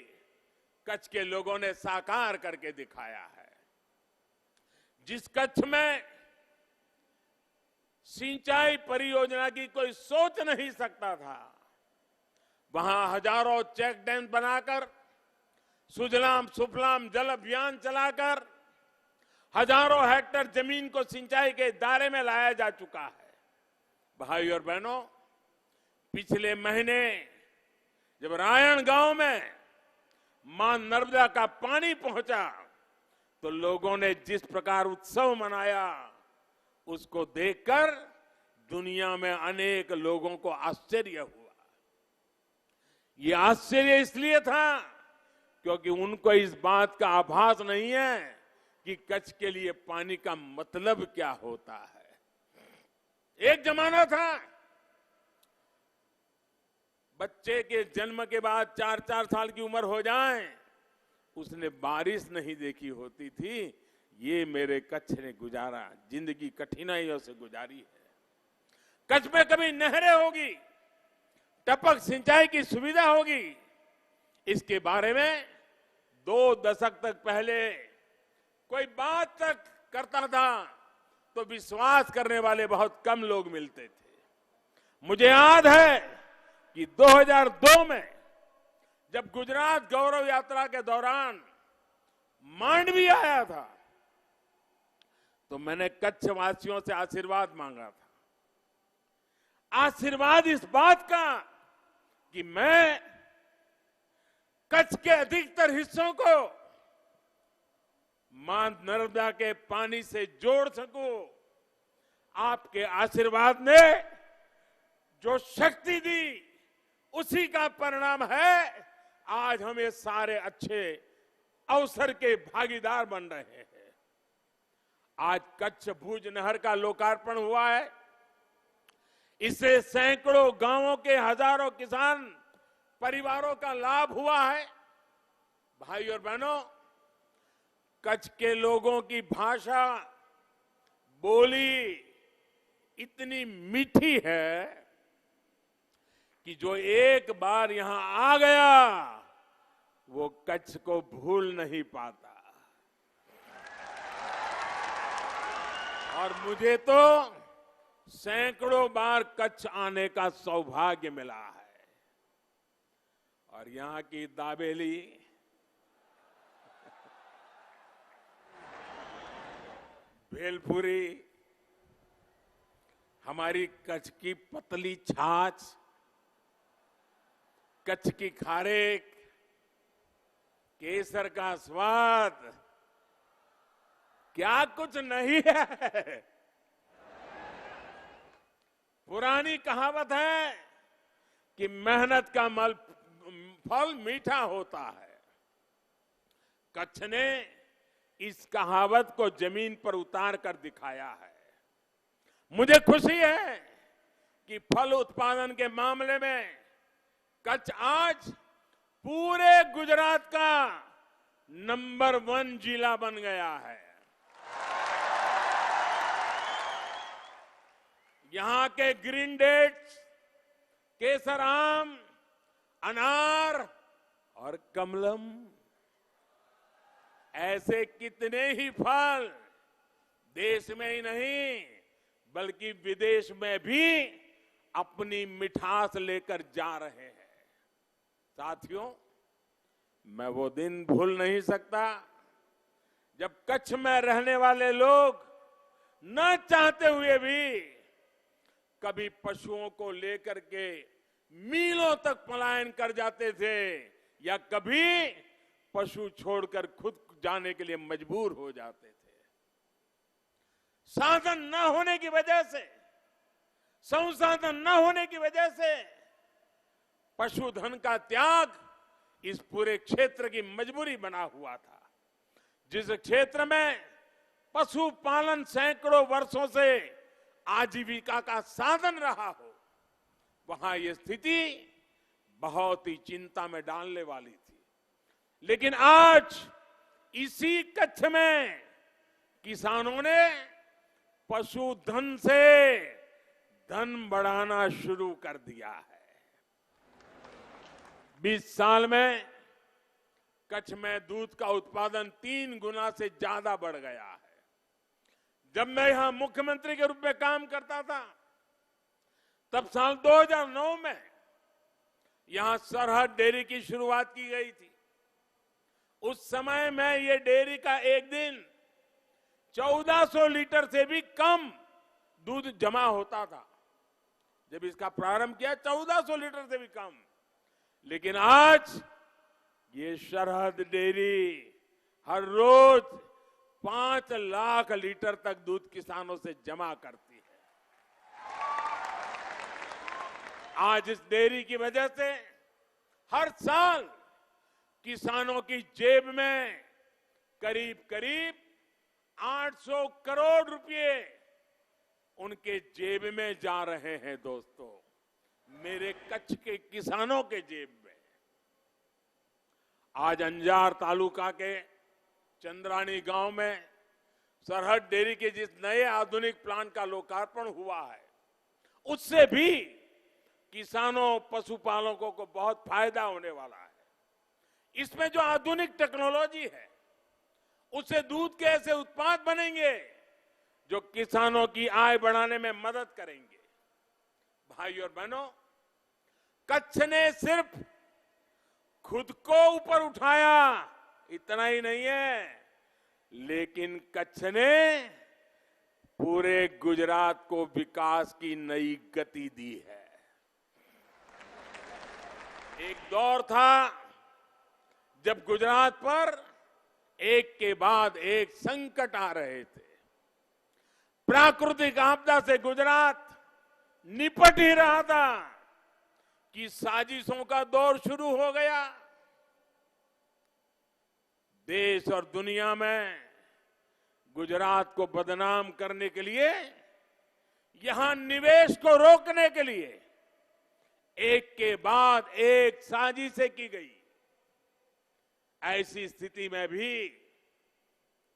कच्छ के लोगों ने साकार करके दिखाया है। जिस कच्छ में सिंचाई परियोजना की कोई सोच नहीं सकता था, वहां हजारों चेक डैम बनाकर, सुजलाम सुफलाम जल अभियान चलाकर हजारों हेक्टेयर जमीन को सिंचाई के दायरे में लाया जा चुका है। भाई और बहनों, पिछले महीने जब रायण गांव में मां नर्मदा का पानी पहुंचा, तो लोगों ने जिस प्रकार उत्सव मनाया, उसको देखकर दुनिया में अनेक लोगों को आश्चर्य हुआ। ये आश्चर्य इसलिए था क्योंकि उनको इस बात का आभास नहीं है कि कच्छ के लिए पानी का मतलब क्या होता है। एक जमाना था, बच्चे के जन्म के बाद 4-4 साल की उम्र हो जाए, उसने बारिश नहीं देखी होती थी। ये मेरे कच्छ ने गुजारा, जिंदगी कठिनाइयों से गुजारी है। कच्छ में कभी नहरें होगी, टपक सिंचाई की सुविधा होगी, इसके बारे में 2 दशक तक पहले कोई बात तक करता था तो विश्वास करने वाले बहुत कम लोग मिलते थे। मुझे याद है कि 2002 में जब गुजरात गौरव यात्रा के दौरान मांडवी आया था, तो मैंने कच्छ वासियों से आशीर्वाद मांगा था। आशीर्वाद इस बात का कि मैं कच्छ के अधिकतर हिस्सों को मां नर्मदा के पानी से जोड़ सकूं। आपके आशीर्वाद ने जो शक्ति दी, उसी का परिणाम है आज हम ये सारे अच्छे अवसर के भागीदार बन रहे हैं। आज कच्छ भुज नहर का लोकार्पण हुआ है। इससे सैकड़ों गांवों के हजारों किसान परिवारों का लाभ हुआ है। भाई और बहनों, कच्छ के लोगों की भाषा, बोली इतनी मीठी है कि जो एक बार यहां आ गया वो कच्छ को भूल नहीं पाता। और मुझे तो सैकड़ों बार कच्छ आने का सौभाग्य मिला है और यहां की दाबेली भेलपुरी, हमारी कच्छ की पतली छाछ, कच्छ की खारेक, केसर का स्वाद क्या कुछ नहीं है। पुरानी कहावत है कि मेहनत का फल मीठा होता है। कच्छ ने इस कहावत को जमीन पर उतार कर दिखाया है। मुझे खुशी है कि फल उत्पादन के मामले में कच्छ आज पूरे गुजरात का नंबर 1 जिला बन गया है। यहां के ग्रीन डेट्स, केसर आम, अनार और कमलम, ऐसे कितने ही फल देश में ही नहीं बल्कि विदेश में भी अपनी मिठास लेकर जा रहे हैं। साथियों, मैं वो दिन भूल नहीं सकता जब कच्छ में रहने वाले लोग न चाहते हुए भी कभी पशुओं को लेकर के मीलों तक पलायन कर जाते थे या कभी पशु छोड़कर खुद जाने के लिए मजबूर हो जाते थे। साधन न होने की वजह से, संसाधन न होने की वजह से पशुधन का त्याग इस पूरे क्षेत्र की मजबूरी बना हुआ था। जिस क्षेत्र में पशुपालन सैकड़ों वर्षों से आजीविका का साधन रहा हो, वहां यह स्थिति बहुत ही चिंता में डालने वाली थी। लेकिन आज इसी कच्छ में किसानों ने पशुधन से धन बढ़ाना शुरू कर दिया है। 20 साल में कच्छ में दूध का उत्पादन 3 गुना से ज्यादा बढ़ गया है। जब मैं यहां मुख्यमंत्री के रूप में काम करता था, तब साल 2009 में यहां सरहद डेयरी की शुरुआत की गई थी। उस समय में ये डेयरी का एक दिन 1400 लीटर से भी कम दूध जमा होता था। जब इसका प्रारंभ किया 1400 लीटर से भी कम, लेकिन आज ये सरहद डेयरी हर रोज 5 लाख लीटर तक दूध किसानों से जमा करती है। आज इस डेयरी की वजह से हर साल किसानों की जेब में करीब करीब 800 करोड़ रुपए उनके जेब में जा रहे हैं। दोस्तों, मेरे कच्छ के किसानों के जेब में आज अंजार तालुका के चंद्रानी गांव में सरहद डेयरी के जिस नए आधुनिक प्लांट का लोकार्पण हुआ है, उससे भी किसानों, पशुपालकों को बहुत फायदा होने वाला है। इसमें जो आधुनिक टेक्नोलॉजी है, उससे दूध के ऐसे उत्पाद बनेंगे जो किसानों की आय बढ़ाने में मदद करेंगे। भाई और बहनों, कच्छ ने सिर्फ खुद को ऊपर उठाया इतना ही नहीं है, लेकिन कच्छ ने पूरे गुजरात को विकास की नई गति दी है। एक दौर था जब गुजरात पर एक के बाद एक संकट आ रहे थे। प्राकृतिक आपदा से गुजरात निपट ही रहा था कि साजिशों का दौर शुरू हो गया। देश और दुनिया में गुजरात को बदनाम करने के लिए, यहां निवेश को रोकने के लिए एक के बाद एक साजिशें की गई। ऐसी स्थिति में भी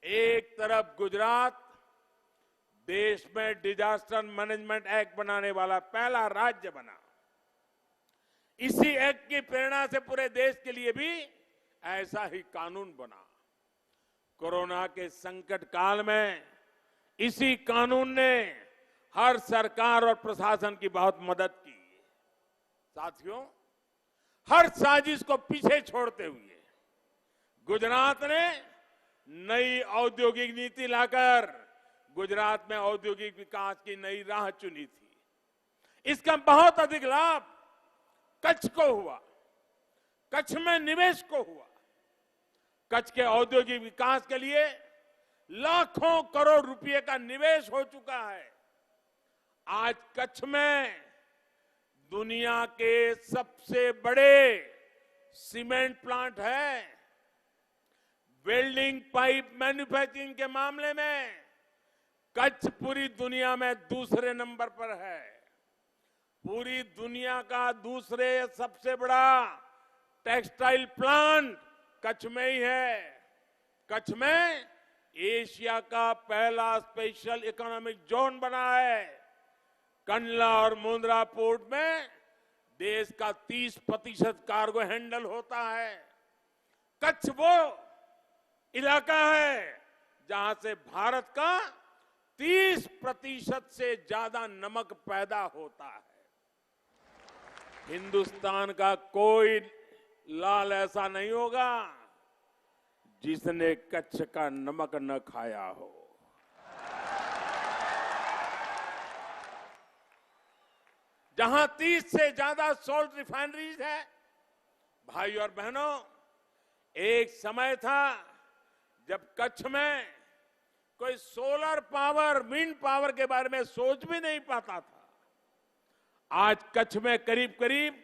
एक तरफ गुजरात देश में डिजास्टर मैनेजमेंट एक्ट बनाने वाला पहला राज्य बना। इसी एक्ट की प्रेरणा से पूरे देश के लिए भी ऐसा ही कानून बना। कोरोना के संकट काल में इसी कानून ने हर सरकार और प्रशासन की बहुत मदद की। साथियों, हर साजिश को पीछे छोड़ते हुए गुजरात ने नई औद्योगिक नीति लाकर गुजरात में औद्योगिक विकास की नई राह चुनी थी। इसका बहुत अधिक लाभ कच्छ को हुआ, कच्छ में निवेश को हुआ। कच्छ के औद्योगिक विकास के लिए लाखों करोड़ रुपए का निवेश हो चुका है। आज कच्छ में दुनिया के सबसे बड़े सीमेंट प्लांट है। वेल्डिंग पाइप मैन्युफैक्चरिंग के मामले में कच्छ पूरी दुनिया में दूसरे नंबर पर है। पूरी दुनिया का दूसरे सबसे बड़ा टेक्सटाइल प्लांट कच्छ में ही है। कच्छ में एशिया का पहला स्पेशल इकोनॉमिक जोन बना है। कंडला और मुंद्रा पोर्ट में देश का 30% कार्गो हैंडल होता है। कच्छ वो इलाका है जहां से भारत का 30% से ज्यादा नमक पैदा होता है। हिंदुस्तान का कोई लाल ऐसा नहीं होगा जिसने कच्छ का नमक न खाया हो। जहां 30 से ज्यादा सॉल्ट रिफाइनरीज है। भाई और बहनों, एक समय था जब कच्छ में कोई सोलर पावर, विंड पावर के बारे में सोच भी नहीं पाता था। आज कच्छ में करीब करीब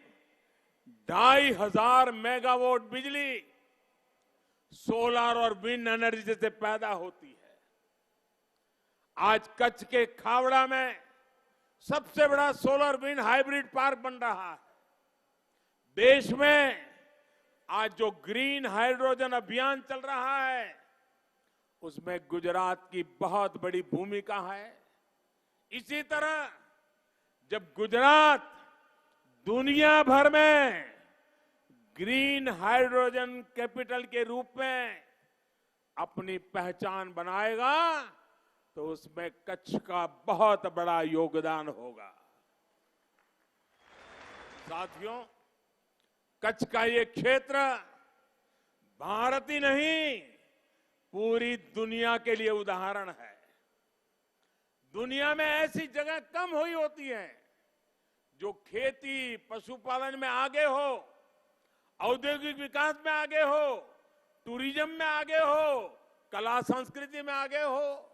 2500 मेगावाट बिजली सोलर और विंड एनर्जी से पैदा होती है। आज कच्छ के खावड़ा में सबसे बड़ा सोलर विंड हाइब्रिड पार्क बन रहा है। देश में आज जो ग्रीन हाइड्रोजन अभियान चल रहा है उसमें गुजरात की बहुत बड़ी भूमिका है। इसी तरह जब गुजरात दुनिया भर में ग्रीन हाइड्रोजन कैपिटल के रूप में अपनी पहचान बनाएगा तो उसमें कच्छ का बहुत बड़ा योगदान होगा। साथियों, कच्छ का ये क्षेत्र भारत ही नहीं पूरी दुनिया के लिए उदाहरण है। दुनिया में ऐसी जगह कम हुई होती है जो खेती पशुपालन में आगे हो, औद्योगिक विकास में आगे हो, टूरिज्म में आगे हो, कला संस्कृति में आगे हो।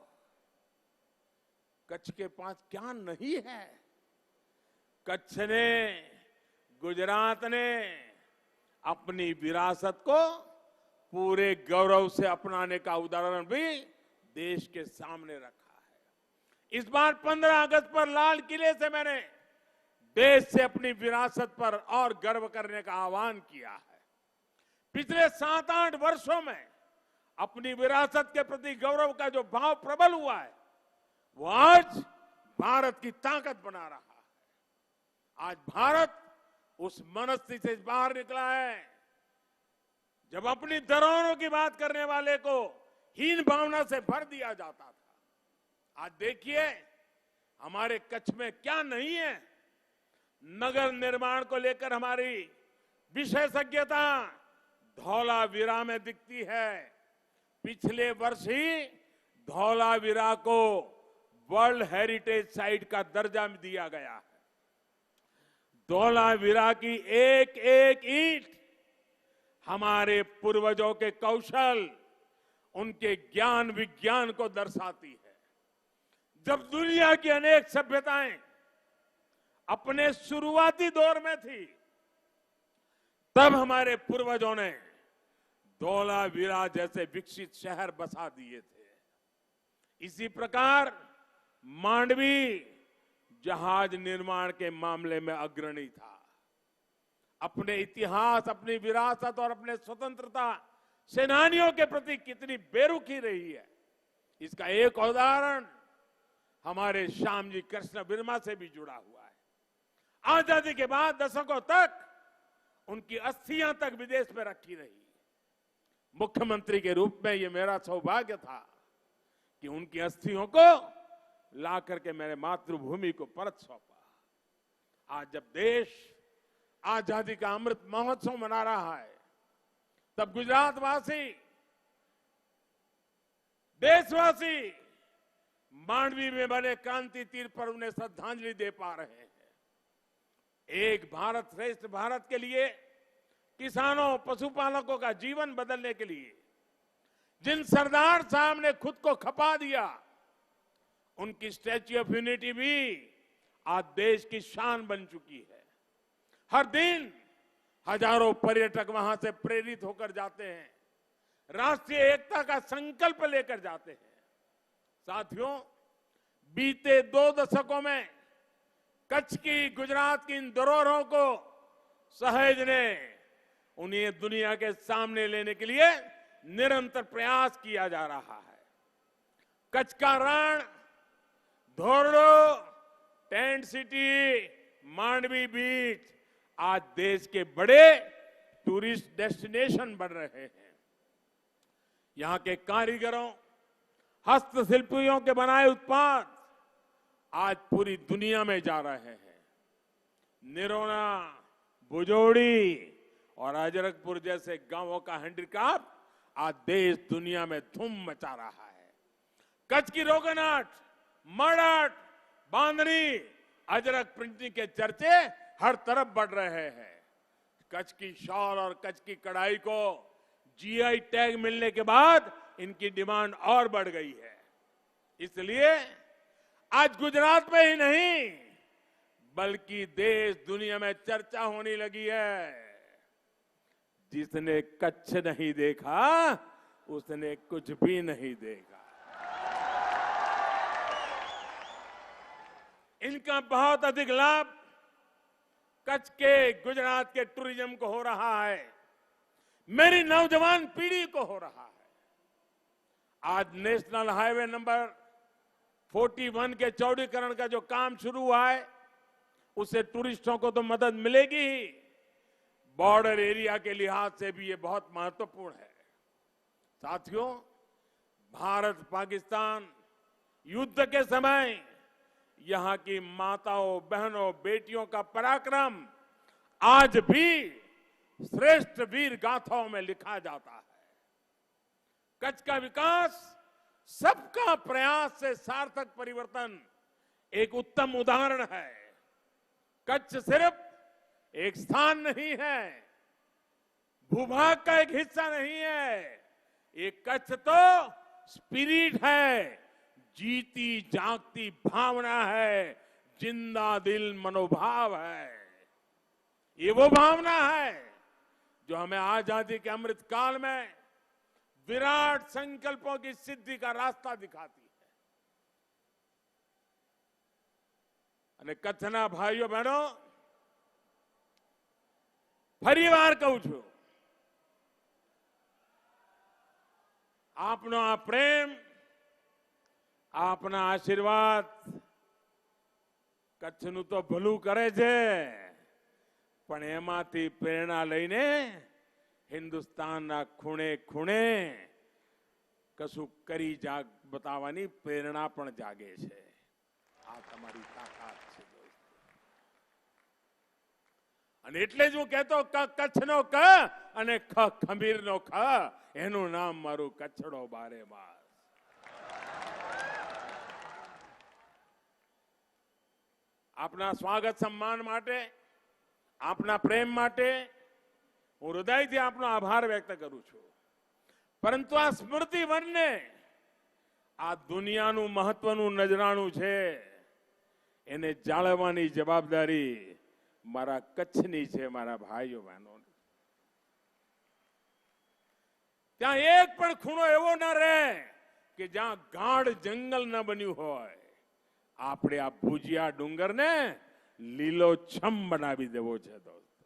कच्छ के पास क्या नहीं है? कच्छ ने, गुजरात ने अपनी विरासत को पूरे गौरव से अपनाने का उदाहरण भी देश के सामने रखा है। इस बार 15 अगस्त पर लाल किले से मैंने देश से अपनी विरासत पर और गर्व करने का आह्वान किया है। पिछले 7-8 वर्षों में अपनी विरासत के प्रति गौरव का जो भाव प्रबल हुआ है वो आज भारत की ताकत बना रहा है। आज भारत उस मनस्थिति से बाहर निकला है जब अपनी धरोहरों की बात करने वाले को हीन भावना से भर दिया जाता था। आज देखिए हमारे कच्छ में क्या नहीं है। नगर निर्माण को लेकर हमारी विशेषज्ञता धौलावीरा में दिखती है। पिछले वर्ष ही धौलावीरा को वर्ल्ड हेरिटेज साइट का दर्जा दिया गया है। धौलावीरा की एक एक ईंट हमारे पूर्वजों के कौशल, उनके ज्ञान विज्ञान को दर्शाती है। जब दुनिया की अनेक सभ्यताएं अपने शुरुआती दौर में थी तब हमारे पूर्वजों ने धौलावीरा जैसे विकसित शहर बसा दिए थे। इसी प्रकार मांडवी जहाज निर्माण के मामले में अग्रणी था। अपने इतिहास, अपनी विरासत और अपने स्वतंत्रता सेनानियों के प्रति कितनी बेरुखी रही है, इसका एक उदाहरण हमारे श्याम जी कृष्ण वर्मा से भी जुड़ा हुआ है। आजादी के बाद दशकों तक उनकी अस्थियां तक विदेश में रखी रही। मुख्यमंत्री के रूप में यह मेरा सौभाग्य था कि उनकी अस्थियों को ला करके मेरे मातृभूमि को परत सौंपा। आज जब देश आजादी का अमृत महोत्सव मना रहा है, तब गुजरातवासी, देशवासी मांडवी में बने क्रांति तीर पर उन्हें श्रद्धांजलि दे पा रहे हैं। एक भारत श्रेष्ठ भारत के लिए, किसानों पशुपालकों का जीवन बदलने के लिए जिन सरदार साहब ने खुद को खपा दिया, उनकी स्टैच्यू ऑफ यूनिटी भी आज देश की शान बन चुकी है। हर दिन हजारों पर्यटक वहां से प्रेरित होकर जाते हैं, राष्ट्रीय एकता का संकल्प लेकर जाते हैं। साथियों, बीते 2 दशकों में कच्छ की, गुजरात की इन धरोहरों को सहेजने, उन्हें दुनिया के सामने लेने के लिए निरंतर प्रयास किया जा रहा है। कच्छ का रण, धोरडो, टेंट सिटी, मांडवी बीच आज देश के बड़े टूरिस्ट डेस्टिनेशन बन रहे हैं। यहां के कारीगरों, हस्तशिल्पियों के बनाए उत्पाद आज पूरी दुनिया में जा रहे हैं। निरोना, बुजोड़ी और अजरकपुर जैसे गांवों का हैंडीक्राफ्ट आज देश दुनिया में धूम मचा रहा है। कच्छ की रोगन आर्ट, मड आर्ट, बांधनी, अजरक प्रिंटिंग के चर्चे हर तरफ बढ़ रहे हैं। कच्छ की शॉल और कच्छ की कढ़ाई को जीआई टैग मिलने के बाद इनकी डिमांड और बढ़ गई है। इसलिए आज गुजरात में ही नहीं, बल्कि देश दुनिया में चर्चा होने लगी है। जिसने कच्छ नहीं देखा, उसने कुछ भी नहीं देखा। इनका बहुत अधिक लाभ कच्छ के, गुजरात के टूरिज्म को हो रहा है, मेरी नौजवान पीढ़ी को हो रहा है। आज नेशनल हाईवे नंबर 41 के चौड़ीकरण का जो काम शुरू हुआ है, उससे टूरिस्टों को तो मदद मिलेगी ही, बॉर्डर एरिया के लिहाज से भी ये बहुत महत्वपूर्ण है। साथियों, भारत पाकिस्तान युद्ध के समय यहां की माताओं, बहनों, बेटियों का पराक्रम आज भी श्रेष्ठ वीर गाथाओं में लिखा जाता है। कच्छ का विकास, सबका प्रयास से सार्थक परिवर्तन एक उत्तम उदाहरण है। कच्छ सिर्फ एक स्थान नहीं है, भूभाग का एक हिस्सा नहीं है, ये कच्छ तो स्पिरिट है, जीती जागती भावना है, जिंदा दिल मनोभाव है। ये वो भावना है जो हमें आजादी के अमृत काल में विराट संकल्पों की सिद्धि का रास्ता दिखाती है। અને કચ્છના ભાઈઓ બહેનો, ફરીવાર કહું છું, આપનો આ પ્રેમ, આપના આશીર્વાદ કચ્છનું તો ભલું કરે છે, પણ એમાંથી પ્રેરણા લઈને હિન્દુસ્તાનના ખૂણે ખૂણે કશું કરી બતાવવાની પ્રેરણા પણ જાગે છે। આ તમારી તાકાત છે દોસ્તો। અને એટલે જ હું કહેતો કચ્છનો ક અને ખમીરનો ખ, એનું નામ મારું કચ્છડો બારે માસ। આપના સ્વાગત સન્માન માટે, આપના પ્રેમ માટે હું હૃદયથી આપનો આભાર વ્યક્ત કરું છું। પરંતુ આ સ્મૃતિ વનને, આ દુનિયાનું મહત્વનું નજરાણું છે, એને જાળવવાની જવાબદારી મારા કચ્છની છે, મારા ભાઈઓ બહેનોની। ત્યાં એક પણ ખૂણો એવો ન રહે કે જ્યાં ગાઢ જંગલ ન બન્યું હોય। આપણે આ ભુજિયા ડુંગરને લીલોછમ બનાવી દેવો છે દોસ્તો।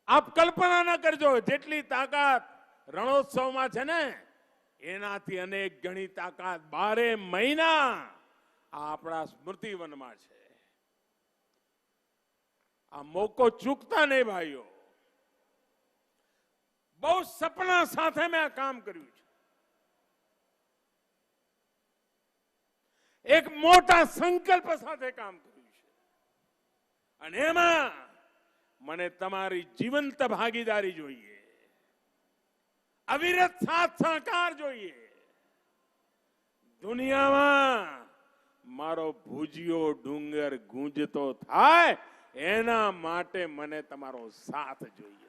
આપ કલ્પના ન કરજો, જેટલી તાકાત રણોત્સવમાં છે ને, એનાથી અનેક ગણી તાકાત 12 મહિના આ આપણા સ્મૃતિવનમાં છે। આ મોકો ચૂકતા નહીં ભાઈઓ। બહુ સપના સાથે મેં આ કામ કર્યું છે. એક મોટા સંકલ્પ સાથે કામ કર્યું છે અને એમાં મને તમારી જીવંત ભાગીદારી જોઈએ, અવિરત સાથ સહકાર જોઈએ. દુનિયામાં મારો ભુજિયો ડુંગર ગુંજતો થાય એના માટે મને તમારો સાથ જોઈએ.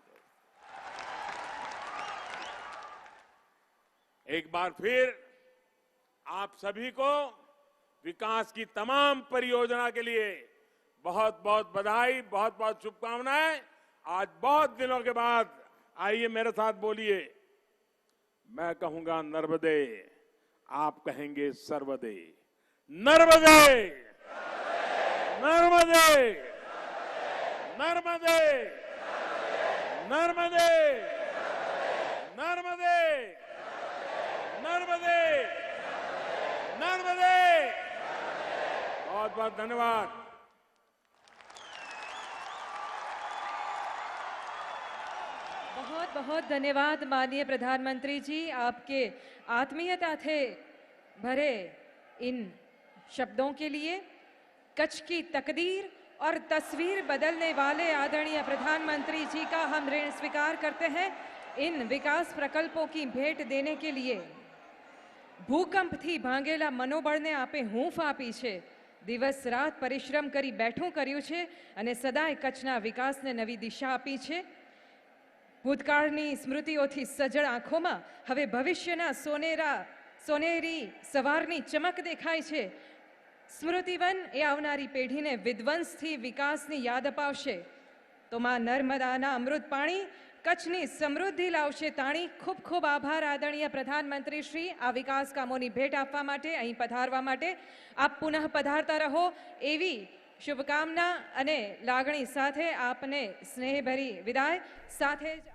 एक बार फिर आप सभी को विकास की तमाम परियोजना के लिए बहुत बहुत बधाई, बहुत बहुत शुभकामनाएं. आज बहुत दिनों के बाद आइए मेरे साथ बोलिए. मैं कहूंगा नर्मदे, आप कहेंगे सर्वदे. नर्मदे, नर्मदे, नर्मदे, नर्मदे, नर्मदे, नर्मदे, नर्मदे. बहुत बहुत धन्यवाद. बहुत बहुत धन्यवाद माननीय प्रधानमंत्री जी, आपके आत्मीयता थे भरे इन शब्दों के लिए. कच्छ की तकदीर और तस्वीर बदलने वाले आदरणीय प्रधानमंत्री जी का हम ऋण स्वीकार करते हैं इन विकास प्रकल्पों की भेंट देने के लिए. ભૂકંપથી ભાંગેલા મનોબળને આપે હૂંફ આપી છે. દિવસ રાત પરિશ્રમ કરી બેઠું કર્યું છે અને સદાય કચ્છના વિકાસને નવી દિશા આપી છે. ભૂતકાળની સ્મૃતિઓથી સજળ આંખોમાં હવે ભવિષ્યના સોનેરી સવારની ચમક દેખાય છે. સ્મૃતિવન એ આવનારી પેઢીને વિધ્વંસથી વિકાસની યાદ અપાવશે. તો માં નર્મદાના અમૃત પાણી કચ્છની સમૃદ્ધિ લાવશે તાણી. ખૂબ ખૂબ આભાર આદરણીય પ્રધાનમંત્રી શ્રી, આ વિકાસ કામોની ભેટ આપવા માટે, અહીં પધારવા માટે. આપ પુનઃ પધારતા રહો એવી શુભકામના અને લાગણી સાથે આપને સ્નેહભરી વિદાય. સાથે જ